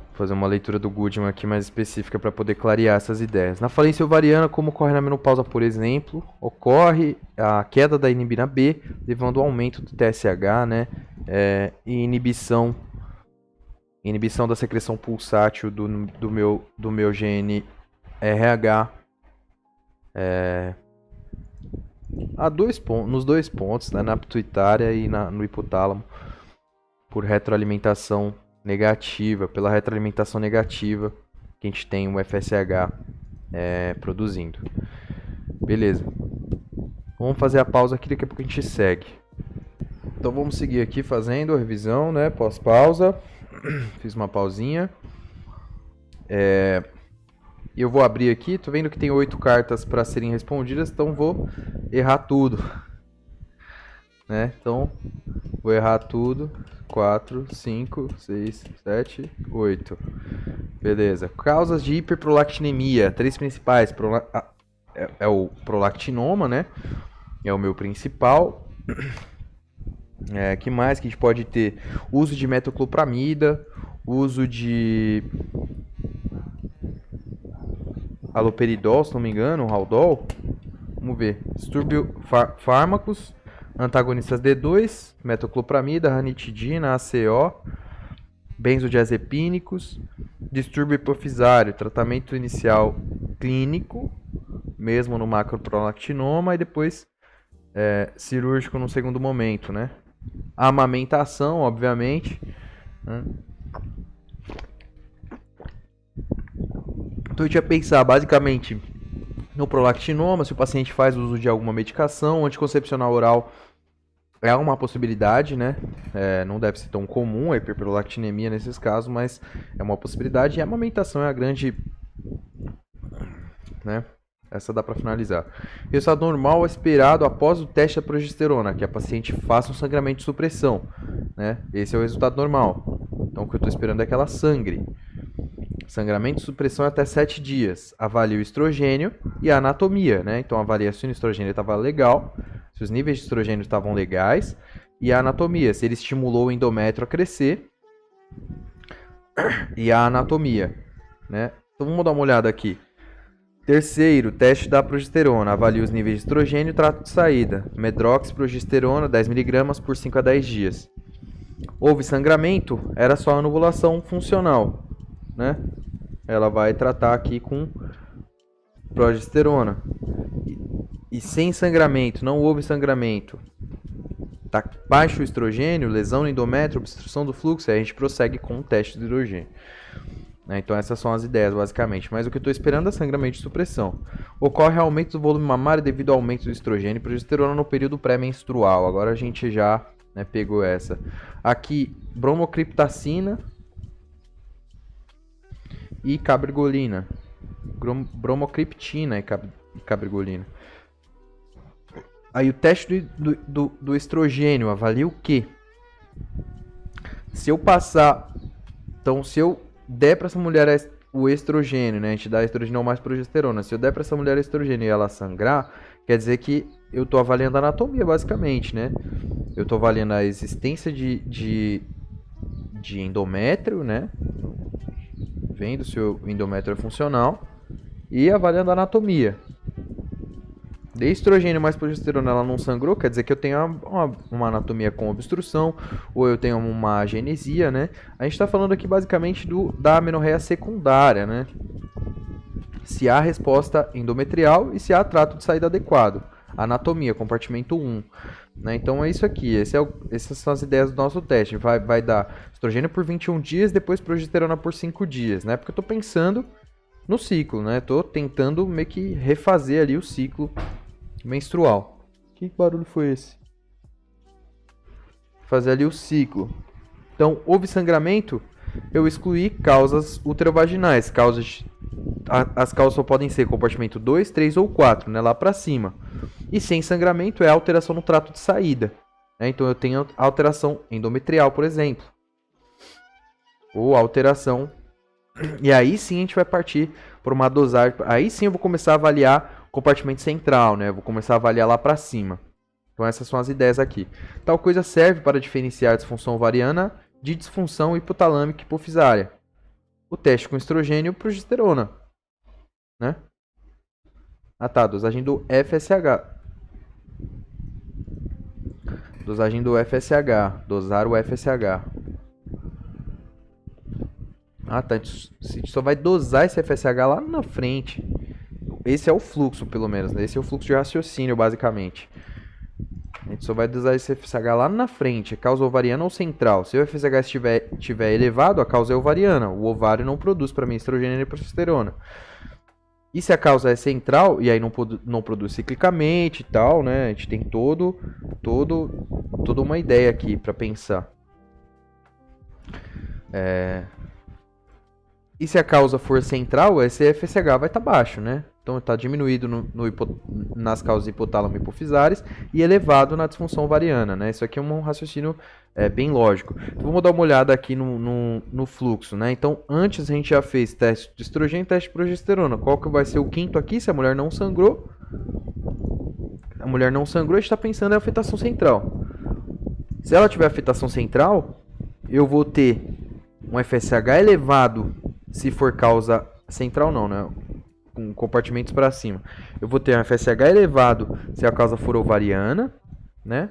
[SPEAKER 1] Vou fazer uma leitura do Goodman aqui mais específica para poder clarear essas ideias. Na falência ovariana, como ocorre na menopausa, por exemplo, ocorre a queda da inibina B, levando ao aumento do TSH, né, e inibição da secreção pulsátil do meu gene RH nos dois pontos, né, na pituitária e no hipotálamo, por retroalimentação negativa, pela retroalimentação negativa que a gente tem o FSH produzindo. Beleza. Vamos fazer a pausa aqui, daqui a pouco a gente segue. Então vamos seguir aqui fazendo a revisão, né, pós-pausa. Fiz uma pausinha. Eu vou abrir aqui, tô vendo que tem 8 cartas para serem respondidas, então vou errar tudo, né? Então vou errar tudo. 4, 5, 6, 7, 8. Beleza. Causas de hiperprolactinemia, 3 principais. É o prolactinoma, né? É o meu principal. Que mais que a gente pode ter? Uso de metoclopramida, uso de haloperidol, se não me engano, Haldol. Vamos ver. Distúrbio fármacos, antagonistas D2, metoclopramida, ranitidina, ACO, benzodiazepínicos, distúrbio hipofisário, tratamento inicial clínico, mesmo no macroprolactinoma, e depois cirúrgico no segundo momento, né? Amamentação, obviamente, né? Então a gente ia pensar basicamente no prolactinoma, se o paciente faz uso de alguma medicação, anticoncepcional oral é uma possibilidade, né? Não deve ser tão comum a hiperprolactinemia nesses casos, mas é uma possibilidade. E a amamentação é a grande, né, Essa dá para finalizar. Resultado normal esperado após o teste da progesterona, que a paciente faça um sangramento de supressão, né? Esse é o resultado normal. Então, o que eu estou esperando é que ela sangre. Sangramento de supressão até 7 dias. Avalie o estrogênio e a anatomia, né? Então, avalia se o estrogênio estava legal, se os níveis de estrogênio estavam legais, e a anatomia, se ele estimulou o endométrio a crescer, e a anatomia, né? Então, vamos dar uma olhada aqui. Terceiro, teste da progesterona. Avalie os níveis de estrogênio e trato de saída. Medroxprogesterona, 10mg por 5 a 10 dias. Houve sangramento, era só anovulação funcional, né? Ela vai tratar aqui com progesterona. E sem sangramento, não houve sangramento. Tá baixo o estrogênio, lesão no endométrio, obstrução do fluxo, aí a gente prossegue com o teste de hidrogênio. Então essas são as ideias basicamente, mas o que eu estou esperando é sangramento de supressão. Ocorre aumento do volume mamário devido ao aumento do estrogênio e progesterona no período pré-menstrual. Agora a gente já, né, pegou essa. Aqui, bromocriptacina e cabergolina. Bromocriptina e cabergolina. Aí o teste do estrogênio avalia o quê? Se eu passar... Então, se eu der para essa mulher o estrogênio, né? A gente dá estrogênio mais progesterona. Se eu der para essa mulher estrogênio e ela sangrar, quer dizer que eu estou avaliando a anatomia, basicamente, né? Eu estou avaliando a existência de endométrio, né? Vendo se o endométrio é funcional e avaliando a anatomia. De estrogênio mais progesterona, ela não sangrou, quer dizer que eu tenho uma anatomia com obstrução, ou eu tenho uma agenesia, né? A gente está falando aqui basicamente da amenorreia secundária, né? Se há resposta endometrial e se há trato de saída adequado. Anatomia, compartimento 1. Né? Então é isso aqui, essas são as ideias do nosso teste. Vai dar estrogênio por 21 dias, depois progesterona por 5 dias, né? Porque eu estou pensando no ciclo, né? Estou tentando meio que refazer ali o ciclo menstrual. Que barulho foi esse? Fazer ali o ciclo. Então, houve sangramento, eu excluí causas uterovaginais. As causas só podem ser compartimento 2, 3 ou 4, né? Lá para cima. E sem sangramento é alteração no trato de saída. Né? Então, eu tenho alteração endometrial, por exemplo. Ou alteração... E aí sim a gente vai partir para uma dosagem. Aí sim eu vou começar a avaliar o compartimento central, né? Eu vou começar a avaliar lá para cima. Então essas são as ideias aqui. Tal coisa serve para diferenciar a disfunção ovariana de disfunção hipotalâmica e hipofisária. O teste com estrogênio e progesterona, né? Ah tá, dosagem do FSH. Dosagem do FSH. Dosar o FSH. Ah, tá. A gente só vai dosar esse FSH lá na frente. Esse é o fluxo, pelo menos, né? Esse é o fluxo de raciocínio, basicamente. A gente só vai dosar esse FSH lá na frente. É causa ovariana ou central. Se o FSH estiver elevado, a causa é ovariana. O ovário não produz para mim estrogênio e progesterona. E se a causa é central, e aí não produz ciclicamente e tal, né? A gente tem toda uma ideia aqui para pensar. E se a causa for central, esse FSH vai estar baixo, né? Então está diminuído nas causas hipotálamo hipofisárias e elevado na disfunção ovariana, né? Isso aqui é um raciocínio bem lógico. Então, vamos dar uma olhada aqui no fluxo, né? Então, antes a gente já fez teste de estrogênio e teste de progesterona. Qual que vai ser o quinto aqui? Se a mulher não sangrou. A mulher não sangrou, a gente está pensando em afetação central. Se ela tiver afetação central, eu vou ter um FSH elevado, se for causa central não, né? Com compartimentos para cima. Eu vou ter um FSH elevado se a causa for ovariana, né?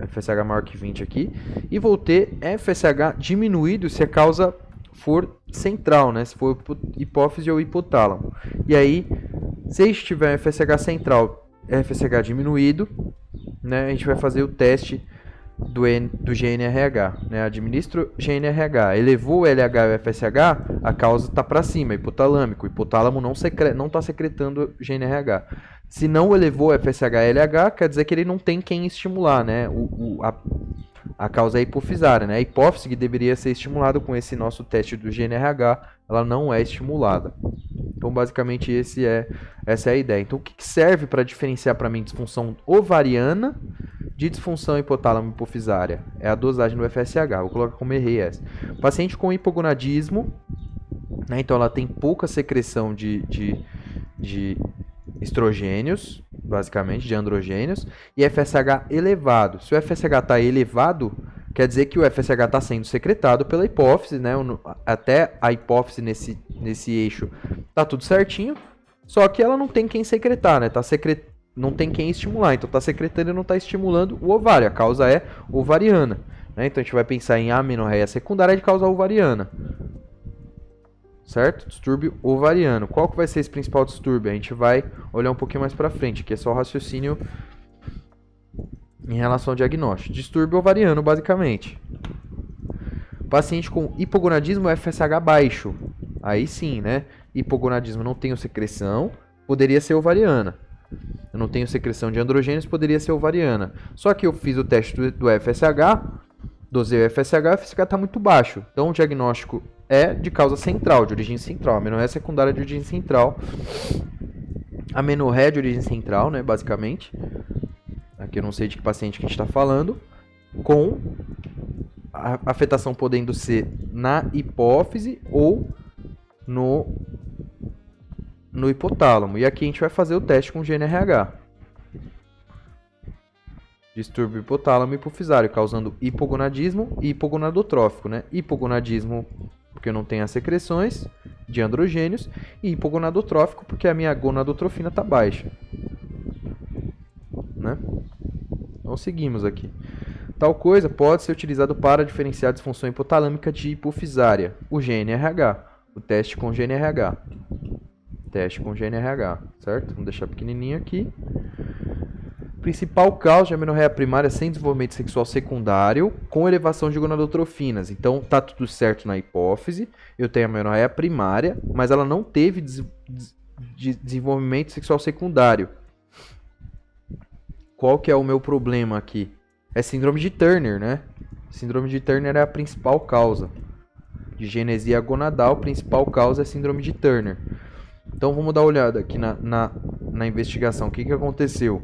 [SPEAKER 1] FSH maior que 20 aqui. E vou ter FSH diminuído se a causa for central, né? Se for hipófise ou hipotálamo. E aí, se estiver FSH central, FSH diminuído, né? A gente vai fazer o teste do GNRH, né? Administra o GNRH, elevou o LH e o FSH, a causa está para cima, hipotalâmico. O hipotálamo não está secretando GNRH. Se não elevou o FSH e LH, quer dizer que ele não tem quem estimular, né? A causa é hipofisária, né? A hipófise que deveria ser estimulada com esse nosso teste do GNRH, ela não é estimulada. Então, basicamente, essa é a ideia. Então, o que serve para diferenciar para mim disfunção ovariana de disfunção hipotálamo-hipofisária? É a dosagem do FSH. Vou colocar como errei essa. Paciente com hipogonadismo, né, então ela tem pouca secreção de estrogênios, basicamente, de androgênios, e FSH elevado. Se o FSH está elevado, quer dizer que o FSH está sendo secretado pela hipófise, né? Até a hipófise nesse eixo tá tudo certinho, só que ela não tem quem secretar, né? Não tem quem estimular, então está secretando e não está estimulando o ovário. A causa é ovariana, né? Então a gente vai pensar em amenorreia secundária de causa ovariana. Certo? Distúrbio ovariano. Qual que vai ser esse principal distúrbio? A gente vai olhar um pouquinho mais para frente, que é só o raciocínio em relação ao diagnóstico. Distúrbio ovariano, basicamente. Paciente com hipogonadismo FSH baixo. Aí sim, né? Hipogonadismo, não tenho secreção, poderia ser ovariana. Eu não tenho secreção de androgênios, poderia ser ovariana. Só que eu fiz o teste do FSH, dosei o FSH está muito baixo. Então o diagnóstico é de causa central, de origem central. Amenorreia secundária de origem central. Amenorreia de origem central, né, basicamente. Aqui eu não sei de que paciente que a gente está falando. Com a afetação podendo ser na hipófise ou no hipotálamo. E aqui a gente vai fazer o teste com GNRH. Distúrbio hipotálamo hipofisário, causando hipogonadismo e hipogonadotrófico, né? Hipogonadismo porque eu não tenho as secreções de androgênios, e hipogonadotrófico porque a minha gonadotrofina está baixa, né? Então seguimos aqui. Tal coisa pode ser utilizado para diferenciar a disfunção hipotalâmica de hipofisária, o GNRH, o teste com GNRH. Teste com GNRH, certo? Vamos deixar pequenininho aqui. Principal causa de amenorreia primária sem desenvolvimento sexual secundário com elevação de gonadotrofinas. Então, tá tudo certo na hipófise, eu tenho amenorreia primária, mas ela não teve desenvolvimento sexual secundário. Qual que é o meu problema aqui? É síndrome de Turner, né? Síndrome de Turner é a principal causa. De genesia gonadal, a principal causa é síndrome de Turner. Então, vamos dar uma olhada aqui na investigação. O que aconteceu?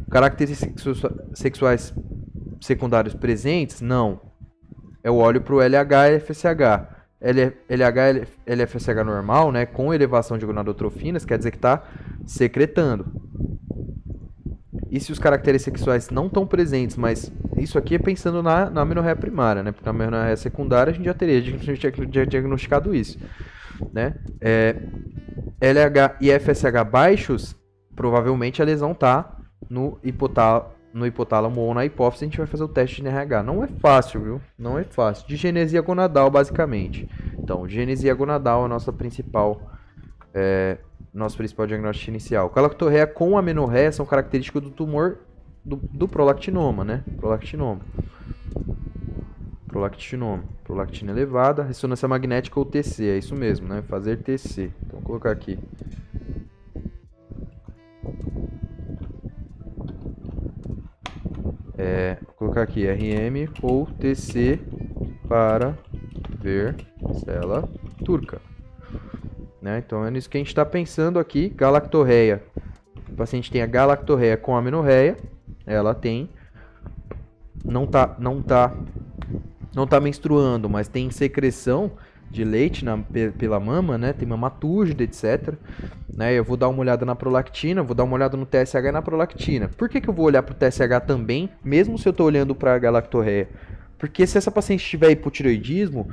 [SPEAKER 1] Características sexuais secundários presentes? Não. Eu olho para o LH e FSH. LH e LFSH normal, né, com elevação de gonadotrofinas, quer dizer que está secretando. E se os caracteres sexuais não estão presentes, mas isso aqui é pensando na amenorreia primária, né? Porque na amenorreia secundária a gente já teria diagnosticado isso, né? LH e FSH baixos, provavelmente a lesão está no hipotálamo ou na hipófise. A gente vai fazer o teste de NRH. Não é fácil, viu? Não é fácil. Digenesia gonadal, basicamente. Então, digenesia gonadal é a nosso principal diagnóstico inicial. Galactorreia com amenorreia são características do tumor do prolactinoma, né? Prolactina elevada, ressonância magnética ou TC, é isso mesmo, né? Fazer TC. Então, vou colocar aqui. Vou colocar aqui RM ou TC para ver célula turca, né? Então é nisso que a gente está pensando aqui. Galactorreia, o paciente tem a galactorreia com amenorreia, ela tem, não tá menstruando, mas tem secreção de leite pela mama, né? Tem mama túrgida, etc. Né? Eu vou dar uma olhada na prolactina, vou dar uma olhada no TSH e na prolactina. Por que eu vou olhar para o TSH também, mesmo se eu estou olhando para a galactorreia? Porque se essa paciente tiver hipotireoidismo,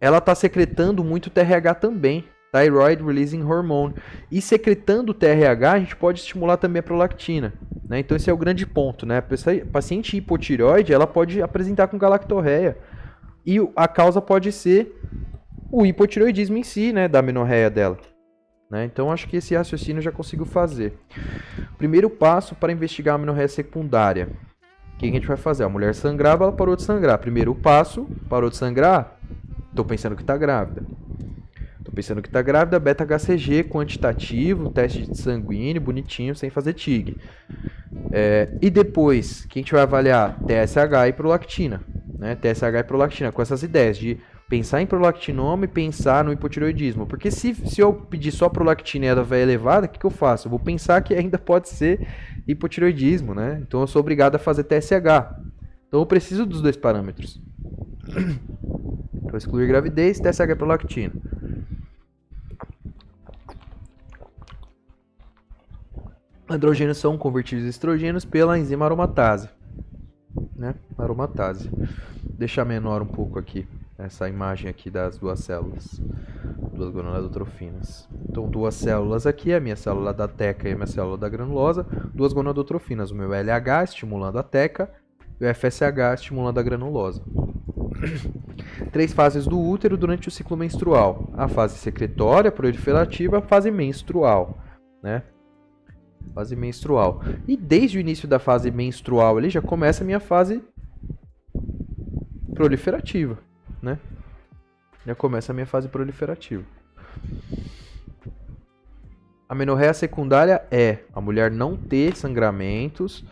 [SPEAKER 1] ela está secretando muito TRH também, Thyroid Releasing Hormone. E secretando o TRH, a gente pode estimular também a prolactina, né? Então esse é o grande ponto, né? A paciente hipotireoide, ela pode apresentar com galactorreia. E a causa pode ser o hipotireoidismo em si, né, da amenorreia dela. Né? Então, acho que esse raciocínio eu já consigo fazer. Primeiro passo para investigar a amenorreia secundária. O que a gente vai fazer? A mulher sangrava, ela parou de sangrar. Primeiro passo, parou de sangrar, estou pensando que está grávida. Beta-HCG quantitativo, teste de sanguíneo, bonitinho, sem fazer TIG. E depois, que a gente vai avaliar? TSH e prolactina. Né? TSH e prolactina, com essas ideias de Pensar em prolactinoma e pensar no hipotireoidismo. Porque se eu pedir só prolactina e ela vai elevada, o que eu faço? Eu vou pensar que ainda pode ser hipotireoidismo, né? Então eu sou obrigado a fazer TSH. Então eu preciso dos dois parâmetros. Então excluir gravidez, TSH e prolactina. Androgênios são convertidos em estrogênios pela enzima aromatase, né? Aromatase. Deixar menor um pouco aqui essa imagem aqui das duas células, duas gonadotrofinas. Então, duas células aqui, a minha célula da teca e a minha célula da granulosa, duas gonadotrofinas, o meu LH estimulando a teca e o FSH estimulando a granulosa. 3 fases do útero durante o ciclo menstrual: a fase secretória, proliferativa, a fase menstrual, né? Fase menstrual. E desde o início da fase menstrual ali já começa a minha fase proliferativa, né? Já começa a minha fase proliferativa. A amenorreia secundária é a mulher não ter sangramentos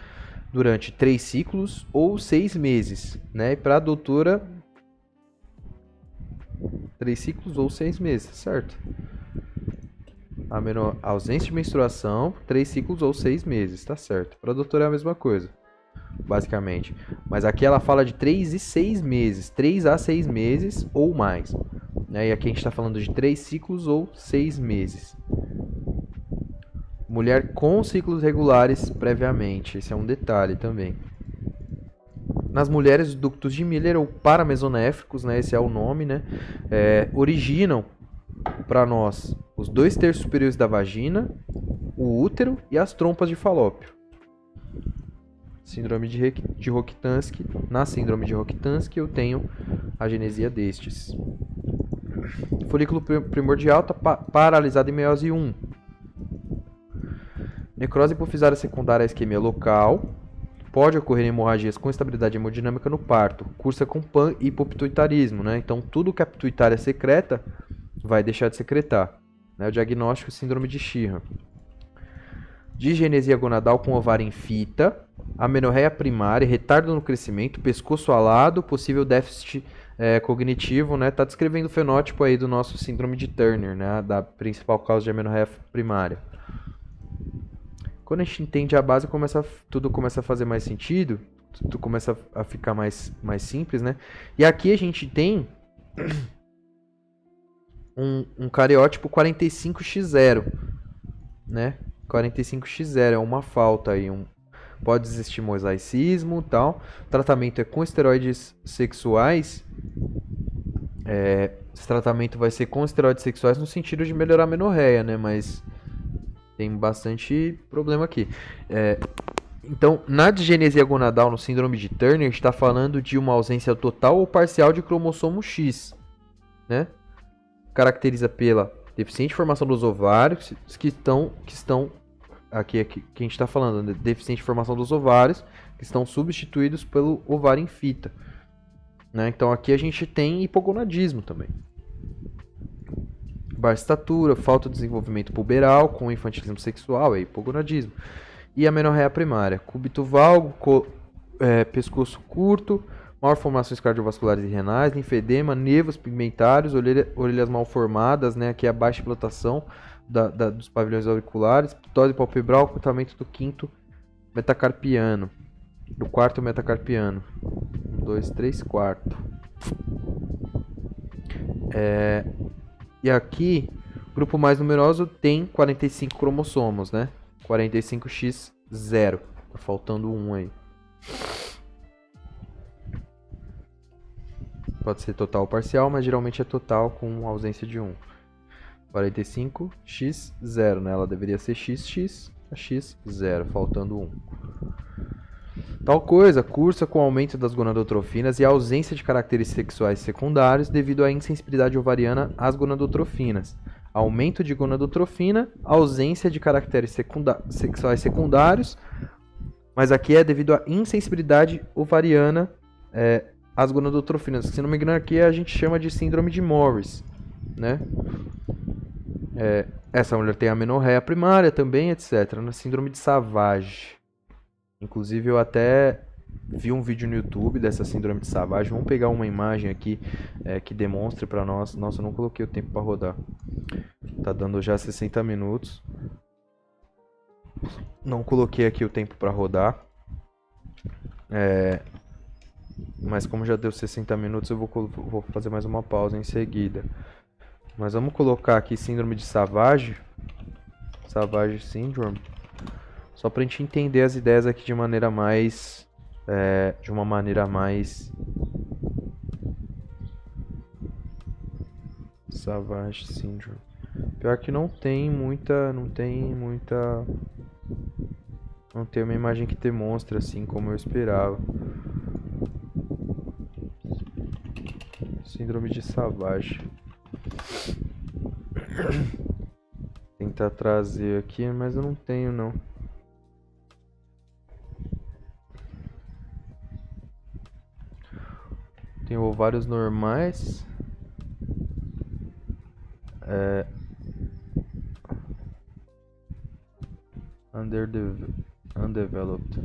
[SPEAKER 1] durante 3 ciclos ou 6 meses, né? E para a doutora, 3 ciclos ou 6 meses, certo? A ausência de menstruação, 3 ciclos ou 6 meses, tá certo? Para a doutora é a mesma coisa, basicamente. Mas aqui ela fala de 3 e 6 meses, 3 a 6 meses ou mais, né? E aqui a gente está falando de 3 ciclos ou 6 meses. Mulher com ciclos regulares previamente, esse é um detalhe também. Nas mulheres, os ductos de Miller ou paramesonéfricos, né, esse é o nome, né, originam para nós os 2/3 superiores da vagina, o útero e as trompas de Falópio. Síndrome de Rokitansky. Na síndrome de Rokitansky eu tenho a genesia destes. Folículo primordial está paralisado em meiose 1. Necrose hipofisária secundária à isquemia local. Pode ocorrer hemorragias com estabilidade hemodinâmica no parto. Cursa com PAN e hipopituitarismo, né? Então tudo que a pituitária secreta vai deixar de secretar, né? O diagnóstico síndrome de Sheehan. Digenesia gonadal com ovário em fita, amenorreia primária, retardo no crescimento, pescoço alado, possível déficit cognitivo, né? Tá descrevendo o fenótipo aí do nosso síndrome de Turner, né? Da principal causa de amenorreia primária. Quando a gente entende a base, tudo começa a fazer mais sentido, tudo começa a ficar mais simples, né? E aqui a gente tem um cariótipo 45x0, né? 45x0 é uma falta aí, pode existir mosaicismo e tal. O tratamento é com esteroides sexuais. Esse tratamento vai ser com esteroides sexuais no sentido de melhorar a amenorreia, né? Mas tem bastante problema aqui. Então, na digenesia gonadal, no síndrome de Turner, a gente está falando de uma ausência total ou parcial de cromossomo X, né? Caracteriza pela deficiente formação dos ovários, que estão aqui que a gente está falando, né? Deficiente formação dos ovários, que estão substituídos pelo ovário em fita, né? Então aqui a gente tem hipogonadismo também. Baixa estatura, falta de desenvolvimento puberal com infantilismo sexual, é hipogonadismo. E a amenorreia primária, cúbito valgo, pescoço curto, malformações cardiovasculares e renais, linfedema, nervos pigmentários, orelhas mal formadas, né? Aqui é a baixa implantação dos pavilhões auriculares, ptose palpebral, ocultamento do quinto metacarpiano, do quarto metacarpiano. 1, 2, 3, quarto. E aqui, o grupo mais numeroso tem 45 cromossomos, né? 45x0. Tá faltando um aí. Pode ser total ou parcial, mas geralmente é total com ausência de 1. 45x0, né? Ela deveria ser xx, a x0, faltando 1. Tal coisa cursa com o aumento das gonadotrofinas e a ausência de caracteres sexuais secundários devido à insensibilidade ovariana às gonadotrofinas. Aumento de gonadotrofina, ausência de caracteres sexuais secundários, mas aqui é devido à insensibilidade ovariana às gonadotrofinas. Se não me engano, aqui a gente chama de síndrome de Morris, né? Essa mulher tem amenorreia primária também, etc. Na síndrome de Savage. Inclusive, eu até vi um vídeo no YouTube dessa síndrome de Savage. Vamos pegar uma imagem aqui que demonstre para nós. Nossa, eu não coloquei o tempo para rodar. Tá dando já 60 minutos. Não coloquei aqui o tempo para rodar. Mas como já deu 60 minutos, eu vou fazer mais uma pausa em seguida. Mas vamos colocar aqui síndrome de Savage. Savage Syndrome. Só pra gente entender as ideias aqui de maneira mais... de uma maneira mais... Savage Syndrome. Pior que não tem muita... Não tem uma imagem que demonstre assim como eu esperava. Síndrome de Savage. Tentar trazer aqui, mas eu não tenho não. Tem ovários normais. Undeveloped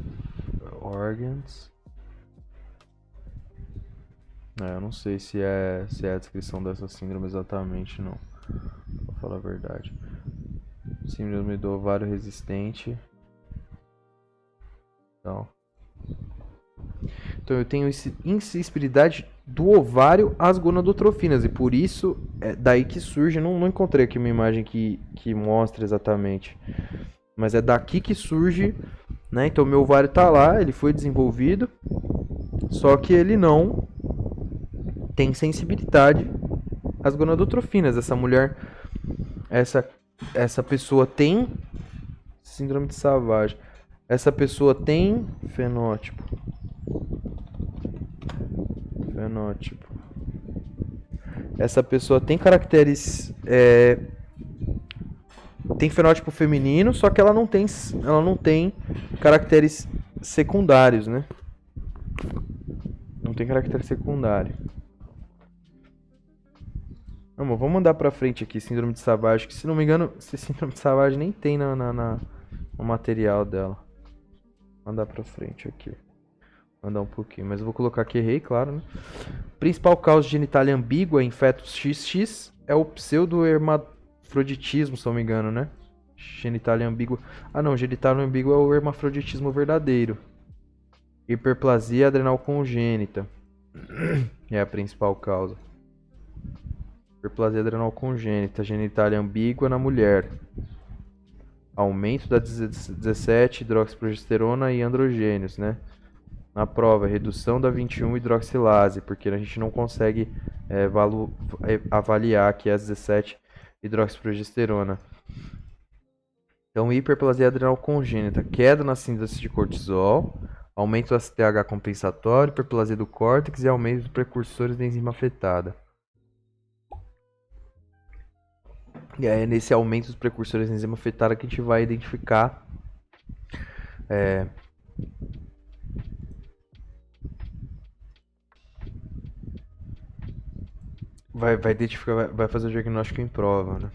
[SPEAKER 1] organs. Eu não sei se é a descrição dessa síndrome exatamente, não. Vou falar a verdade. Síndrome do ovário resistente. Então eu tenho insensibilidade do ovário às gonadotrofinas. E por isso é daí que surge. Não encontrei aqui uma imagem que mostre exatamente. Mas é daqui que surge, né? Então meu ovário tá lá, ele foi desenvolvido. Só que ele não tem sensibilidade às gonadotrofinas. Essa mulher, essa pessoa tem síndrome de Savage. Essa pessoa tem fenótipo. Essa pessoa tem caracteres, tem fenótipo feminino, só que ela não tem caracteres secundários, né? Não tem caractere secundário. Vamos andar pra frente aqui, síndrome de Savage, que se não me engano, esse síndrome de Savage nem tem no material dela. Vou andar pra frente aqui. Andar um pouquinho, mas eu vou colocar que errei, claro, né? Principal causa de genitália ambígua em fetos XX é o pseudo-hermafroditismo, se não me engano, né? Genitália ambígua. Não, genitália ambígua é o hermafroditismo verdadeiro. Hiperplasia adrenal congênita é a principal causa. Hiperplasia adrenal congênita, genitália ambígua na mulher. Aumento da 17 hidroxiprogesterona e androgênios, né? Na prova, redução da 21 hidroxilase, porque a gente não consegue avaliar aqui a 17 hidroxiprogesterona. Então, hiperplasia adrenal congênita, queda na síntese de cortisol, aumento do ACTH compensatório, hiperplasia do córtex e aumento dos precursores da enzima afetada. E aí é nesse aumento dos precursores da enzima afetada que a gente vai identificar vai fazer o diagnóstico em prova, né?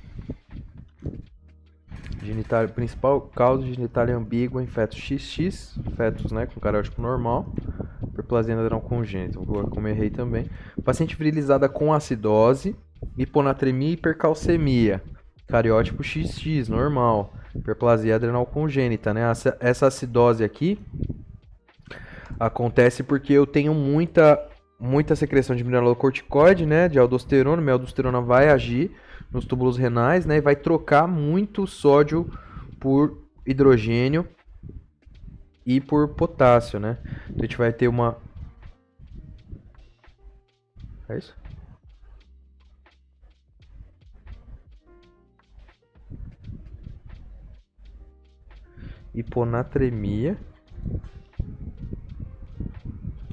[SPEAKER 1] Principal causa de genitália ambígua em fetos XX, fetos, né, com carótipo normal, hiperplasia adrenal congênita, vou colocar como errei também. Paciente virilizada com acidose, hiponatremia e hipercalcemia, cariótipo XX, normal, hiperplasia adrenal congênita, né? Essa acidose aqui acontece porque eu tenho muita secreção de mineralocorticoide, né, de aldosterona. Minha aldosterona vai agir nos túbulos renais, né, e vai trocar muito sódio por hidrogênio e por potássio, né? Então a gente vai ter uma... É isso? Hiponatremia,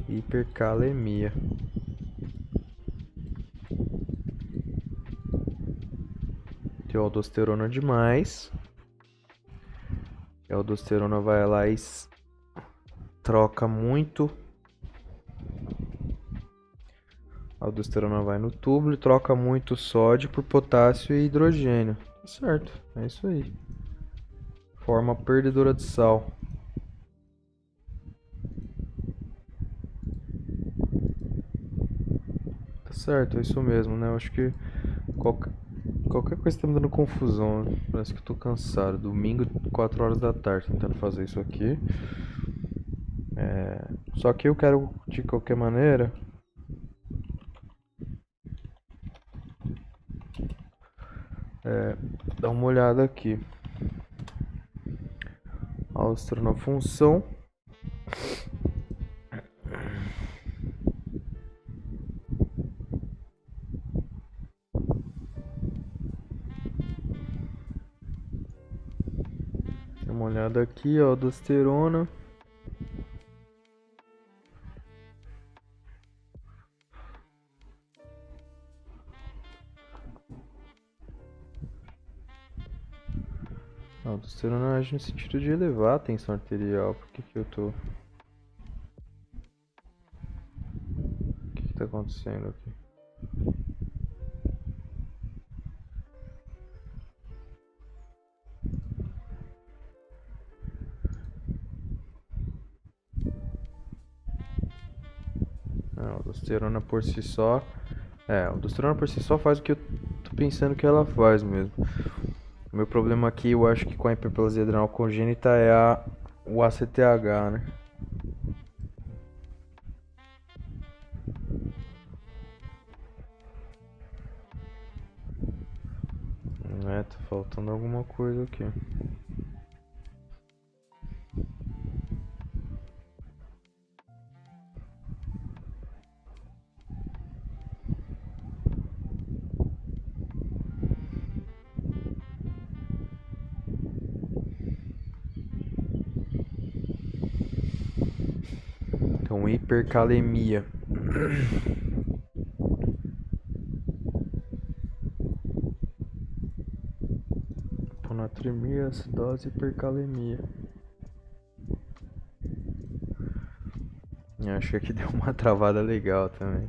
[SPEAKER 1] hipercalemia. Tem aldosterona demais. A aldosterona vai lá e troca muito. A aldosterona vai no túbulo e troca muito sódio por potássio e hidrogênio. Certo, é isso aí. Forma perdedora de sal. Certo, é isso mesmo, né? Eu acho que qualquer, qualquer coisa tá me dando confusão, né? Parece que eu tô cansado. Domingo, 4 horas da tarde, tentando fazer isso aqui. Só que eu quero, de qualquer maneira, dar uma olhada aqui. Austro na função. Dá uma olhada aqui, ó, aldosterona. A aldosterona age no sentido de elevar a tensão arterial. Por que que eu tô... O que tá acontecendo aqui? A aldosterona por si só... a aldosterona por si só faz o que eu tô pensando que ela faz mesmo. O meu problema aqui, eu acho que com a hiperplasia adrenal congênita é o ACTH, né? Tá faltando alguma coisa aqui. Então, hipercalemia. Hiponatremia, acidose, hipercalemia. Eu acho que aqui deu uma travada legal também.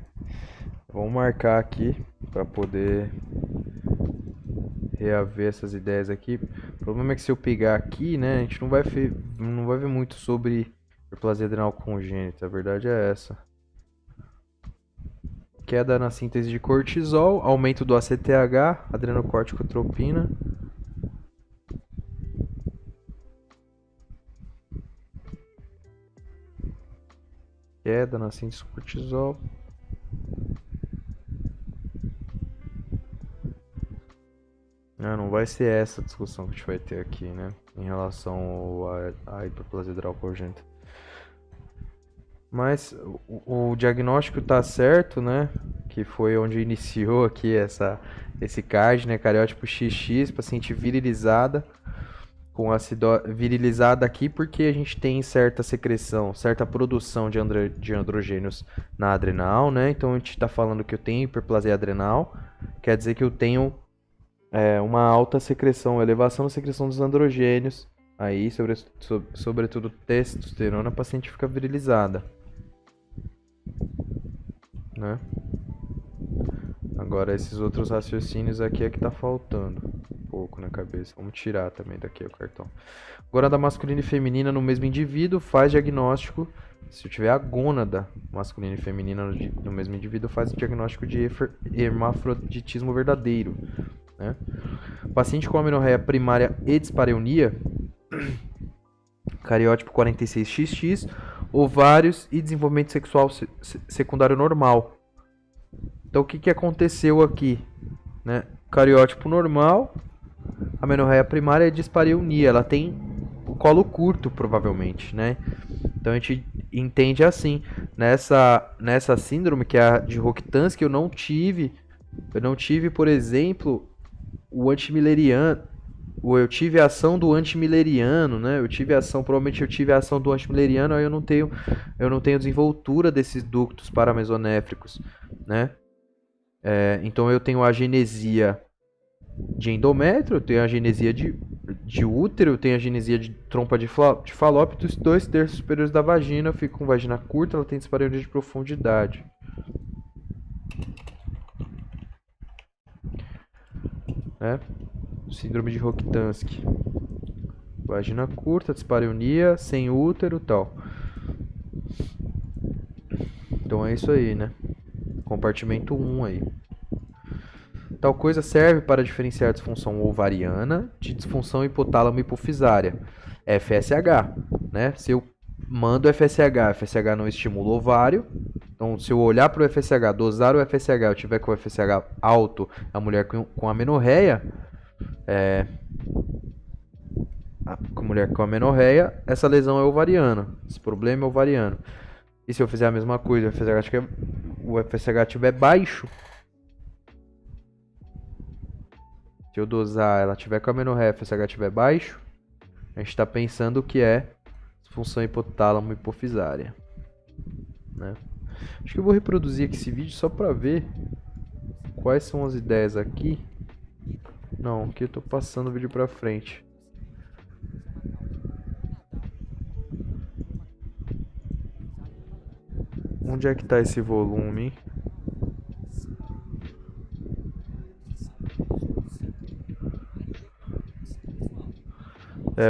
[SPEAKER 1] Vamos marcar aqui para poder reaver essas ideias aqui. O problema é que se eu pegar aqui, né, a gente não vai ver muito sobre hiperplasia adrenal congênita. A verdade é essa. Queda na síntese de cortisol, aumento do ACTH, adrenocorticotropina. Queda na síntese de cortisol. Não vai ser essa a discussão que a gente vai ter aqui, né? Em relação à hiperplasia adrenal congênita. Mas o diagnóstico tá certo, né? Que foi onde iniciou aqui esse CARD, né? Cariótipo XX, paciente virilizada, com virilizada aqui porque a gente tem certa secreção, certa produção de androgênios na adrenal, né? Então a gente está falando que eu tenho hiperplasia adrenal, quer dizer que eu tenho uma alta secreção, elevação da secreção dos androgênios, aí sobretudo testosterona, a paciente fica virilizada, né? Agora esses outros raciocínios aqui é que tá faltando um pouco na cabeça. Vamos tirar também daqui o cartão. Agora da masculina e feminina no mesmo indivíduo faz diagnóstico. Se eu tiver a gônada masculina e feminina no mesmo indivíduo, faz o diagnóstico de hermafroditismo verdadeiro, né? Paciente com amenorreia primária e dispareunia, cariótipo 46XX, ovários e desenvolvimento sexual secundário normal. Então o que aconteceu aqui, né? Cariótipo normal, amenorreia primária e dispareunia. Ela tem o colo curto, provavelmente, né? Então a gente entende assim. Nessa síndrome, que é a de Rokitansky, eu não tive, por exemplo, o antimilleriano. Eu tive a ação do antimilleriano, né? Provavelmente eu tive a ação do antimilleriano, aí eu não tenho desenvoltura desses ductos paramesonéfricos, né? Então eu tenho a genesia de endométrio, eu tenho a genesia de útero, eu tenho a genesia de trompa de falópio, os 2/3 superiores da vagina, eu fico com vagina curta, ela tem dispareunia de profundidade. Síndrome de Rokitansky. Vagina curta, dispareunia, sem útero e tal. Então é isso aí, né? Compartimento 1 aí. Tal coisa serve para diferenciar a disfunção ovariana de disfunção hipotálamo-hipofisária, FSH, né? Se eu mando FSH, FSH não estimula o ovário. Então, se eu olhar para o FSH, dosar o FSH, eu tiver com o FSH alto, a mulher com amenorreia, essa lesão é ovariana, esse problema é ovariano. E se eu fizer a mesma coisa, o FSH estiver baixo, se eu dosar, ela tiver com a amenorreia, o FSH estiver baixo, a gente está pensando que é disfunção hipotálamo-hipofisária, né? Acho que eu vou reproduzir aqui esse vídeo só para ver quais são as ideias aqui. Não, aqui eu estou passando o vídeo para frente. Onde é que está esse volume?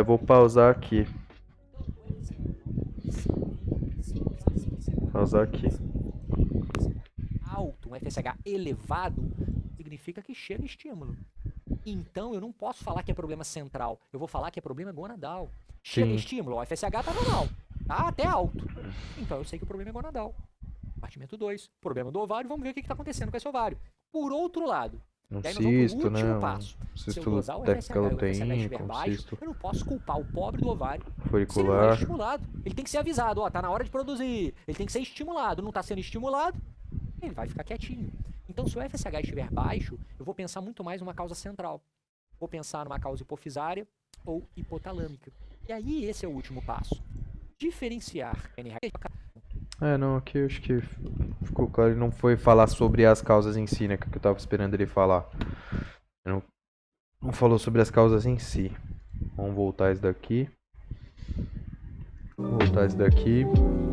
[SPEAKER 1] Vou pausar aqui. Pausar aqui.
[SPEAKER 2] Alto, um FSH elevado, significa que chega estímulo. Então eu não posso falar que é problema central. Eu vou falar que é problema gonadal. Chega
[SPEAKER 1] Sim.
[SPEAKER 2] estímulo, o FSH tá normal. Tá até alto. Então eu sei que o problema é gonadal. Compartimento 2. Problema do ovário, vamos ver o que está acontecendo com esse ovário. Por outro lado,
[SPEAKER 1] Um
[SPEAKER 2] daí nós vamos
[SPEAKER 1] cisto,
[SPEAKER 2] pro último
[SPEAKER 1] né?
[SPEAKER 2] passo.
[SPEAKER 1] Um
[SPEAKER 2] Se eu
[SPEAKER 1] cisto
[SPEAKER 2] dosar o FSH e o FSH estiver
[SPEAKER 1] tecaloteínico, um
[SPEAKER 2] baixo,
[SPEAKER 1] cisto
[SPEAKER 2] eu não posso culpar o pobre do ovário se ele não é
[SPEAKER 1] folicular.
[SPEAKER 2] estimulado. Ele tem que ser avisado, ó, tá na hora de produzir. Ele tem que ser estimulado. Não está sendo estimulado, ele vai ficar quietinho. Então, se o FSH estiver baixo, eu vou pensar muito mais numa causa central. Vou pensar numa causa hipofisária ou hipotalâmica. E aí, esse é o último passo. Diferenciar NRH.
[SPEAKER 1] Não, aqui eu acho que ficou claro. Ele não foi falar sobre as causas em si, né? Que eu tava esperando ele falar. Ele não falou sobre as causas em si. Vamos voltar isso daqui.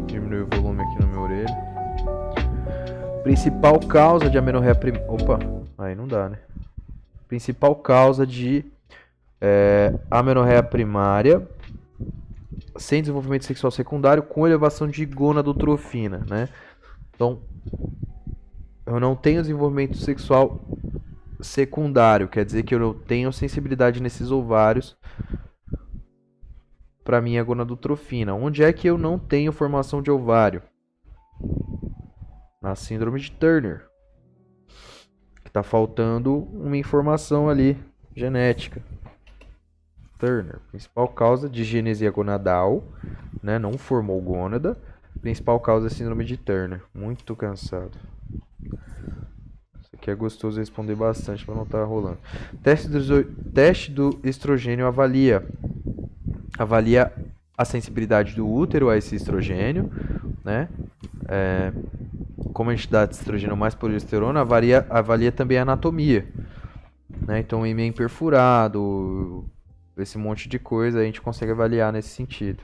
[SPEAKER 1] Diminuir o volume aqui na minha orelha. Principal causa de amenorreia primária. Opa, aí não dá, né? Principal causa de amenorreia primária sem desenvolvimento sexual secundário com elevação de gonadotrofina, né? Então, eu não tenho desenvolvimento sexual secundário, quer dizer que eu não tenho sensibilidade nesses ovários para minha gonadotrofina. Onde é que eu não tenho formação de ovário? Na síndrome de Turner. Que tá faltando uma informação ali genética. Turner, principal causa de genesia gonadal, né? Não formou gônada. Principal causa é síndrome de Turner. Muito cansado. Isso aqui é gostoso responder bastante para não estar rolando. Teste do estrogênio avalia a sensibilidade do útero a esse estrogênio, né? Como a gente dá estrogênio mais progesterona, avalia também a anatomia, né? Então, ímã perfurado, esse monte de coisa a gente consegue avaliar nesse sentido.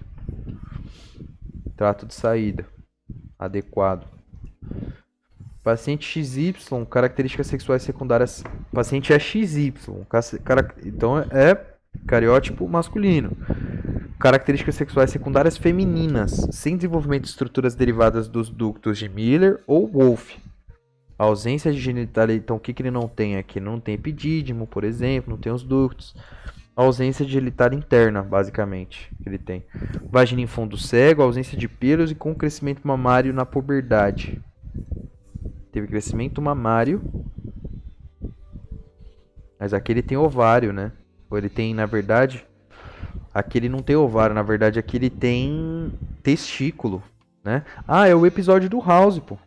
[SPEAKER 1] Trato de saída adequado. Paciente XY, características sexuais secundárias. Paciente é XY, então é cariótipo masculino. Características sexuais secundárias femininas, sem desenvolvimento de estruturas derivadas dos ductos de Miller ou Wolff. A ausência de genitália, então o que ele não tem aqui? Não tem epidídimo, por exemplo, não tem os ductos. A ausência de genitália interna, basicamente, que ele tem. Vagina em fundo cego, ausência de pelos e com crescimento mamário na puberdade. Teve crescimento mamário, mas aqui ele tem ovário, né? Ou ele tem, na verdade, aqui ele não tem ovário, na verdade aqui ele tem testículo, né? Ah, é o episódio do House, pô.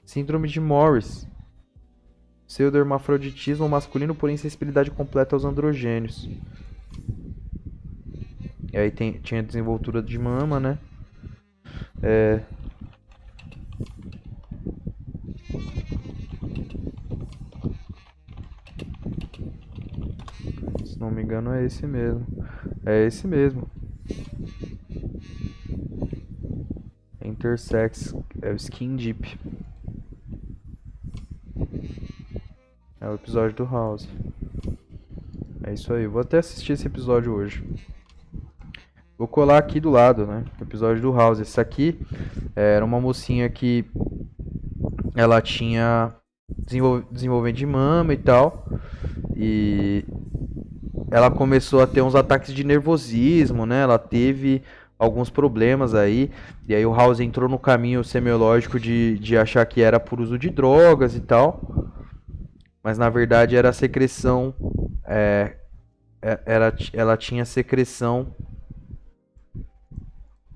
[SPEAKER 1] Síndrome de Morris. Pseudohermafroditismo masculino, porém sensibilidade completa aos androgênios. E aí tinha desenvoltura de mama, né? Se não me engano é esse mesmo. É esse mesmo. Intersex. É o Skin Deep. É o episódio do House. É isso aí. Vou até assistir esse episódio hoje. Vou colar aqui do lado, né? O episódio do House. Esse aqui era uma mocinha que ela tinha desenvolvimento de mama e tal. E ela começou a ter uns ataques de nervosismo, né? Ela teve alguns problemas aí. E aí o House entrou no caminho semiológico de achar que era por uso de drogas e tal. Mas na verdade era a secreção. Ela tinha secreção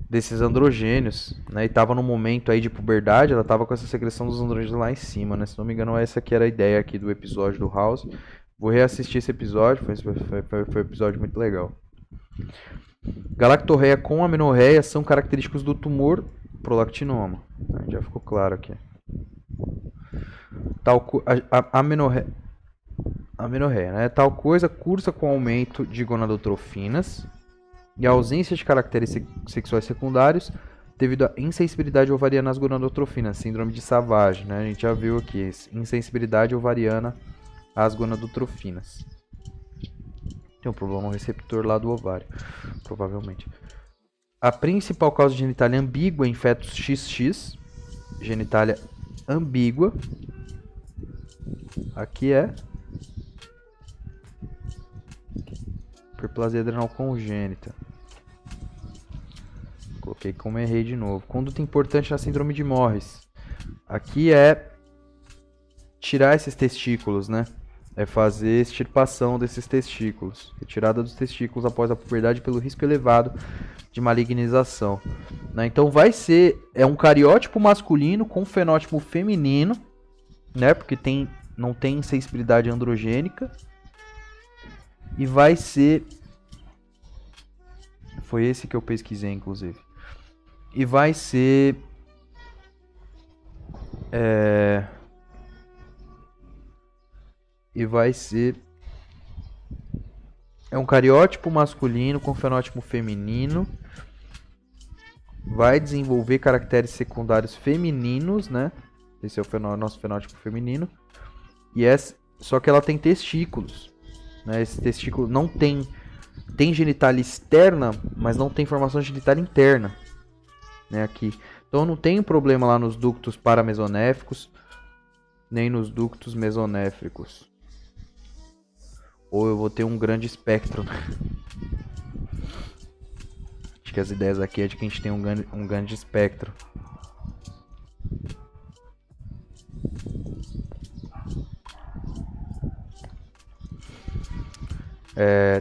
[SPEAKER 1] desses androgênios, né? E tava no momento aí de puberdade, ela tava com essa secreção dos androgênios lá em cima, né? Se não me engano, essa que era a ideia aqui do episódio do House. Vou reassistir esse episódio, foi um episódio muito legal. Galactorreia com amenorreia são característicos do tumor prolactinoma. Já ficou claro aqui. Amenorreia, né? Tal coisa cursa com aumento de gonadotrofinas e a ausência de caracteres sexuais secundários devido à insensibilidade ovariana às gonadotrofinas, síndrome de Savage, né? A gente já viu aqui, insensibilidade ovariana às gonadotrofinas. Tem um problema no receptor lá do ovário, provavelmente. A principal causa de genitália ambígua em fetos XX, genitália ambígua, aqui é hiperplasia adrenal congênita. Coloquei como errei de novo. Conduta importante na síndrome de Morris. Aqui é tirar esses testículos, né? É fazer extirpação desses testículos. Retirada dos testículos após a puberdade pelo risco elevado de malignização. Né? Então vai ser... É um cariótipo masculino com fenótipo feminino, né? Porque não tem sensibilidade androgênica. E vai ser... Foi esse que eu pesquisei, inclusive. E vai ser... É um cariótipo masculino com fenótipo feminino. Vai desenvolver caracteres secundários femininos, né? Esse é o nosso fenótipo feminino. Só que ela tem testículos. Né? Esse testículo não tem genitália externa, mas não tem formação genitália interna, né, aqui. Então não tem problema lá nos ductos paramesonéficos, nem nos ductos mesonéfricos. Ou eu vou ter um grande espectro. Acho que as ideias aqui é de que a gente tem um grande espectro.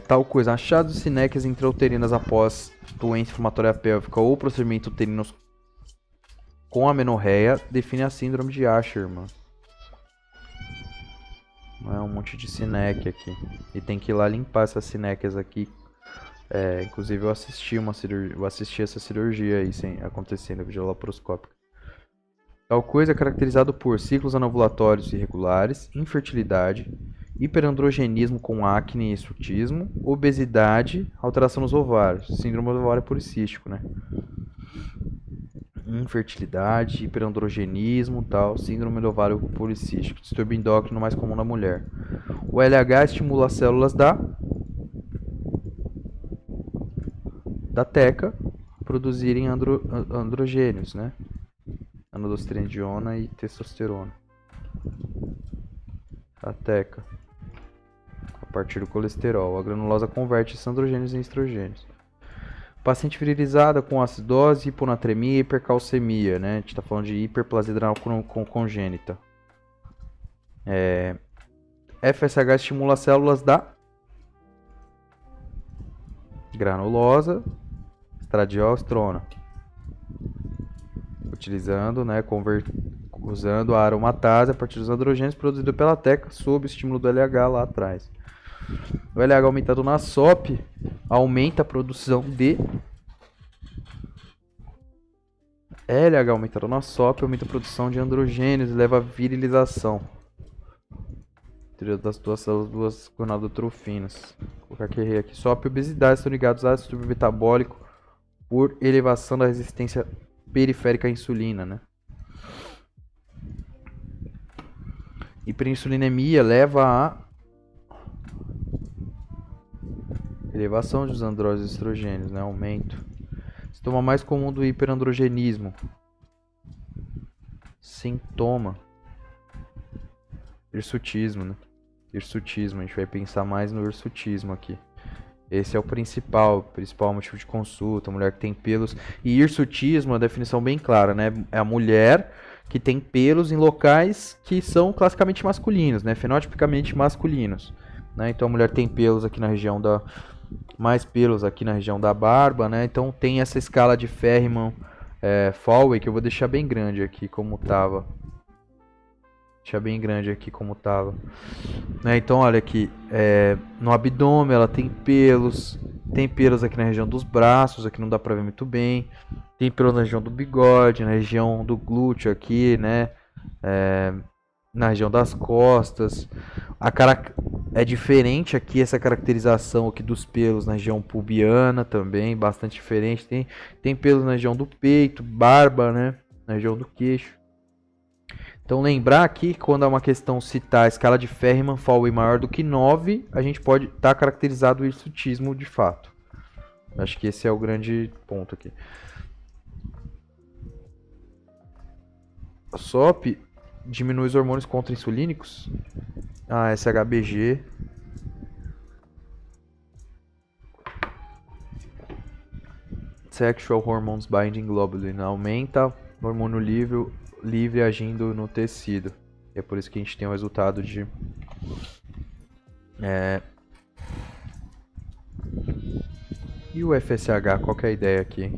[SPEAKER 1] Tal coisa, achados de sinéquias intrauterinas após doença inflamatória pélvica ou procedimento uterino com amenorreia define a síndrome de Asherman. Um monte de sinéquia aqui. E tem que ir lá limpar essas sinéquias aqui. Inclusive eu assisti essa cirurgia aí acontecendo, videolaparoscópica. Tal coisa é caracterizado por ciclos anovulatórios irregulares, infertilidade, hiperandrogenismo com acne e estrutismo, obesidade, alteração nos ovários, síndrome do ovário policístico, né? Infertilidade, hiperandrogenismo, tal, síndrome do ovário policístico, distúrbio endócrino mais comum na mulher. O LH estimula as células da teca a produzirem androgênios, né? Androstenediona e testosterona. A teca. A partir do colesterol. A granulosa converte esses androgênios em estrogênios. Paciente virilizada com acidose, hiponatremia e hipercalcemia, né? A gente está falando de hiperplasia adrenal congênita. FSH estimula as células da granulosa estradiol-estrona. Utilizando, né, usando a aromatase a partir dos androgênios produzidos pela teca sob o estímulo do LH lá atrás. O LH aumentado na SOP aumenta a produção de LH aumentado na SOP aumenta a produção de androgênios e leva à virilização das duas gonadotrofinas. Vou colocar aqui. SOP e obesidade estão ligados a distúrbio metabólico por elevação da resistência periférica à insulina, né? Hiperinsulinemia leva a elevação dos andrógenos e estrogênios, né? Aumento. Sintoma mais comum do hiperandrogenismo. Sintoma Hirsutismo, né? Hirsutismo, a gente vai pensar mais no hirsutismo aqui. Esse é o principal motivo de consulta, mulher que tem pelos. E hirsutismo é uma definição bem clara, né? É a mulher que tem pelos em locais que são classicamente masculinos, né? Fenotipicamente masculinos. Né? Então a mulher tem pelos aqui na região da... mais pelos aqui na região da barba, né? Então tem essa escala de Ferriman-Fowey que eu vou deixar bem grande aqui como tava. Deixar bem grande aqui como tava. Né? Então olha aqui, no abdômen ela tem pelos aqui na região dos braços, aqui não dá pra ver muito bem. Tem pelos na região do bigode, na região do glúteo aqui, né? Na região das costas. É diferente aqui essa caracterização aqui dos pelos na região pubiana também, bastante diferente. Tem pelos na região do peito, barba, né? Na região do queixo. Então lembrar aqui que quando é uma questão citar a escala de Ferriman-Fowey maior do que 9, a gente pode estar caracterizado o hirsutismo de fato. Acho que esse é o grande ponto aqui. A SOP diminui os hormônios contra-insulínicos. SHBG. Sexual Hormones Binding Globulin. Aumenta o hormônio livre agindo no tecido. É por isso que a gente tem o resultado de... E o FSH, qual que é a ideia aqui?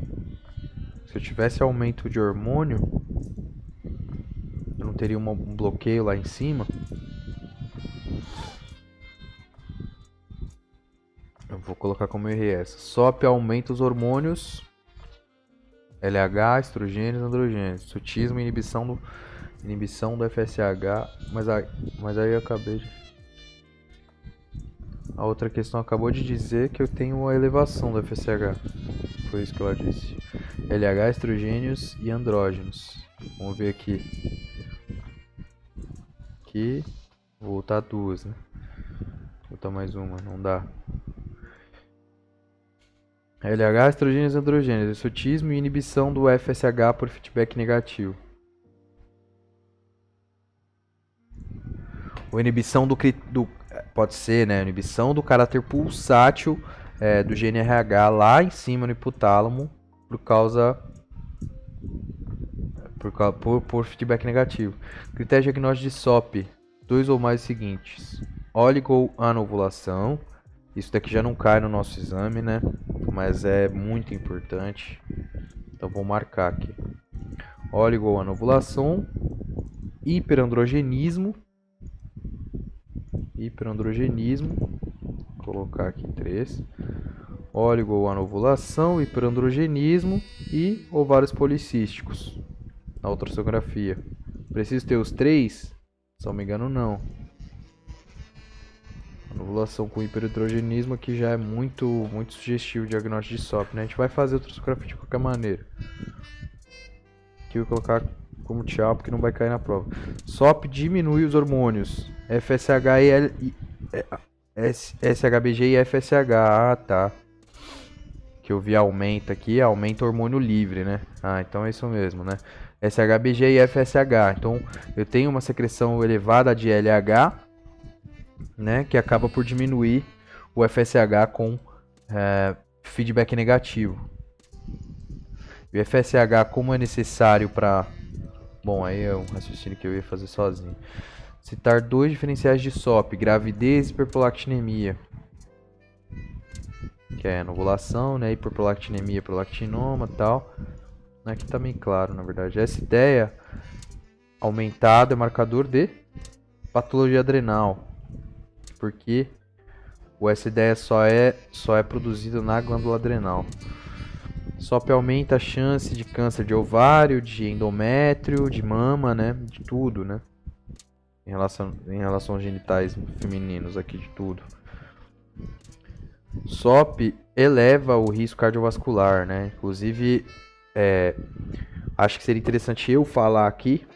[SPEAKER 1] Se eu tivesse aumento de hormônio, eu não teria um bloqueio lá em cima. Eu vou colocar como RS. SOP aumenta os hormônios LH, estrogênios, androgênios. Hirsutismo e inibição do FSH. Mas aí eu acabei de... A outra questão acabou de dizer que eu tenho a elevação do FSH. Foi isso que ela disse. LH, estrogênios e andrógenos. Vamos ver aqui. Aqui. Vou voltar 2, né? Vou botar mais uma, não dá. LH, estrogênios e androgênios. Hirsutismo e inibição do FSH por feedback negativo. Ou inibição do pode ser, né? Inibição do caráter pulsátil do GNRH lá em cima no hipotálamo por feedback negativo. Critério diagnóstico de SOP: 2 ou mais seguintes. Oligoanovulação. Isso daqui já não cai no nosso exame, né? Mas é muito importante. Então vou marcar aqui. Oligoanovulação, hiperandrogenismo. Vou colocar aqui 3. Oligoanovulação, hiperandrogenismo e ovários policísticos na ultrassonografia. Preciso ter os 3? Se não me engano, não. Anovulação com hiperandrogenismo aqui já é muito sugestivo o diagnóstico de SOP, né? A gente vai fazer ultrassonografia de qualquer maneira. Aqui eu vou colocar como tchau porque não vai cair na prova. SOP diminui os hormônios FSH SHBG e FSH. Ah, tá. Que eu vi aumenta aqui, aumenta o hormônio livre, né? Então é isso mesmo, né? SHBG e FSH. Então eu tenho uma secreção elevada de LH, né? Que acaba por diminuir o FSH com feedback negativo. E o FSH, como é necessário para... Bom, aí é um raciocínio que eu ia fazer sozinho. Citar 2 diferenciais de SOP: gravidez e hiperprolactinemia. Que é anovulação, né? Hiperprolactinemia, prolactinoma e tal. Aqui tá bem claro, na verdade. Essa ideia aumentada é marcador de patologia adrenal. Porque essa ideia só é produzida na glândula adrenal. SOP aumenta a chance de câncer de ovário, de endométrio, de mama, né? De tudo, né? Em relação aos genitais femininos aqui, de tudo. SOP eleva o risco cardiovascular, né? Inclusive, acho que seria interessante eu falar aqui,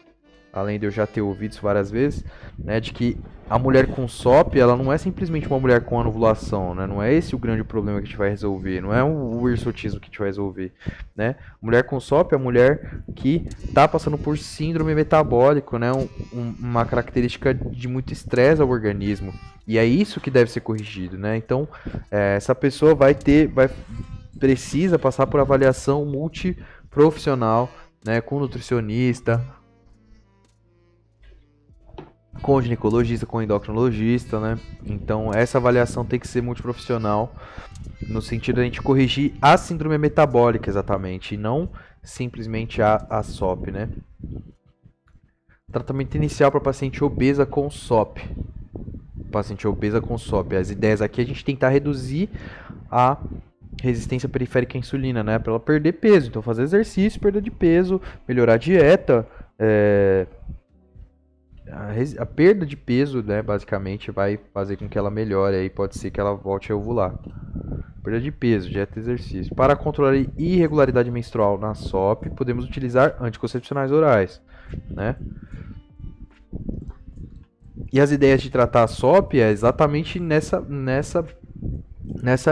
[SPEAKER 1] além de eu já ter ouvido isso várias vezes, né? De que a mulher com SOP, ela não é simplesmente uma mulher com anovulação, né? Não é esse o grande problema que a gente vai resolver, não é o hirsutismo que a gente vai resolver, né? Mulher com SOP é a mulher que está passando por síndrome metabólico, né? Uma característica de muito estresse ao organismo. E é isso que deve ser corrigido, né? Então, essa pessoa precisa passar por avaliação multiprofissional, né? Com nutricionista, com ginecologista, com endocrinologista, né? Então essa avaliação tem que ser multiprofissional no sentido de a gente corrigir a síndrome metabólica exatamente, e não simplesmente a SOP, né? Tratamento inicial para paciente obesa com SOP. Paciente obesa com SOP. As ideias aqui é a gente tentar reduzir a resistência periférica à insulina, né? Para ela perder peso. Então fazer exercício, perda de peso, melhorar a dieta, a perda de peso, né, basicamente, vai fazer com que ela melhore, aí pode ser que ela volte a ovular. Perda de peso, dieta e exercício. Para controlar a irregularidade menstrual na SOP, podemos utilizar anticoncepcionais orais, né? E as ideias de tratar a SOP é exatamente nessa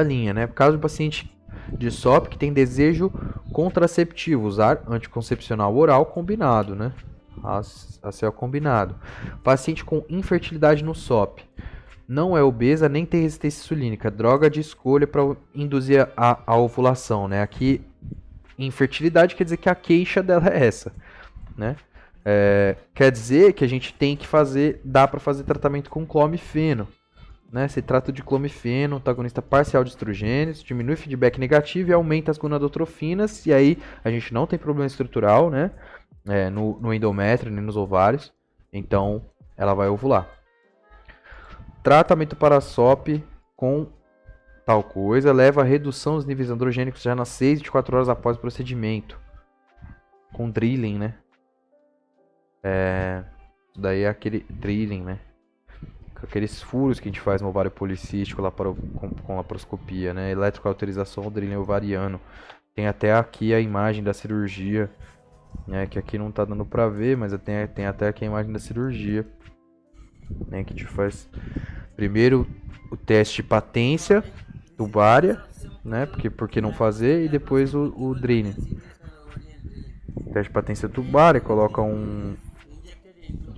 [SPEAKER 1] linha, né? Por causa do paciente de SOP que tem desejo contraceptivo, usar anticoncepcional oral combinado, né? A ser combinado. Paciente com infertilidade no SOP. Não é obesa nem tem resistência insulínica. Droga de escolha para induzir a ovulação, né? Aqui, infertilidade quer dizer que a queixa dela é essa, né? Quer dizer que a gente tem que dá para fazer tratamento com clomifeno, né? Se trata de clomifeno, antagonista parcial de estrogênios, diminui o feedback negativo e aumenta as gonadotrofinas, e aí a gente não tem problema estrutural, né? No endométrio, nem nos ovários, então ela vai ovular. Tratamento para SOP com tal coisa leva a redução dos níveis androgênicos já nas 6 de 4 horas após o procedimento. Com drilling, né? Daí é aquele drilling, né? Com aqueles furos que a gente faz no ovário policístico lá com laparoscopia, né? Eletrocauterização ou drilling ovariano. Tem até aqui a imagem da cirurgia, né? Que aqui não tá dando pra ver, mas tem até aqui a imagem da cirurgia, né? Que a gente faz primeiro o teste de patência tubária, né? Porque não fazer, e depois o drilling. Teste de patência tubária, coloca um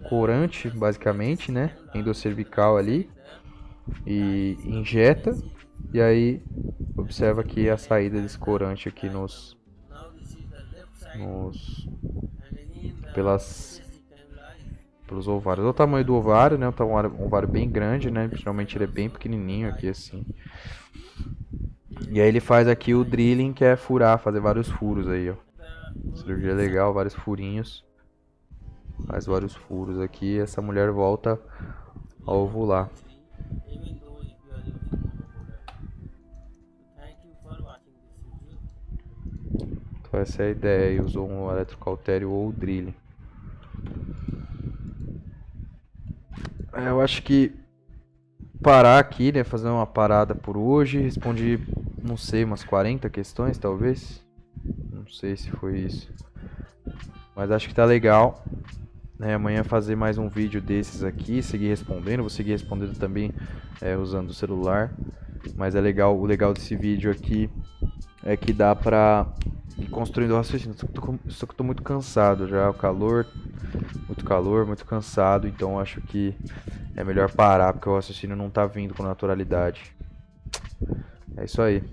[SPEAKER 1] corante, basicamente, né? Endocervical ali, e injeta, e aí observa aqui a saída desse corante aqui pelos ovários. Olha o tamanho do ovário, né? Um ovário bem grande, né? Geralmente ele é bem pequenininho aqui assim. E aí ele faz aqui o drilling, que é furar, fazer vários furos aí, ó. Cirurgia legal, vários furinhos. Faz vários furos aqui e essa mulher volta a ovular. Então essa é a ideia, aí usou um eletrocautério ou drilling. Eu acho que parar aqui, né, fazer uma parada por hoje. Respondi, não sei, umas 40 questões talvez. Não sei se foi isso. Mas acho que tá legal. Amanhã fazer mais um vídeo desses aqui, seguir respondendo. Vou seguir respondendo também usando o celular. Mas o legal desse vídeo aqui é que dá pra ir construindo o raciocínio. Só que eu tô muito cansado já, muito calor, muito cansado. Então acho que é melhor parar, porque o raciocínio não tá vindo com naturalidade. É isso aí.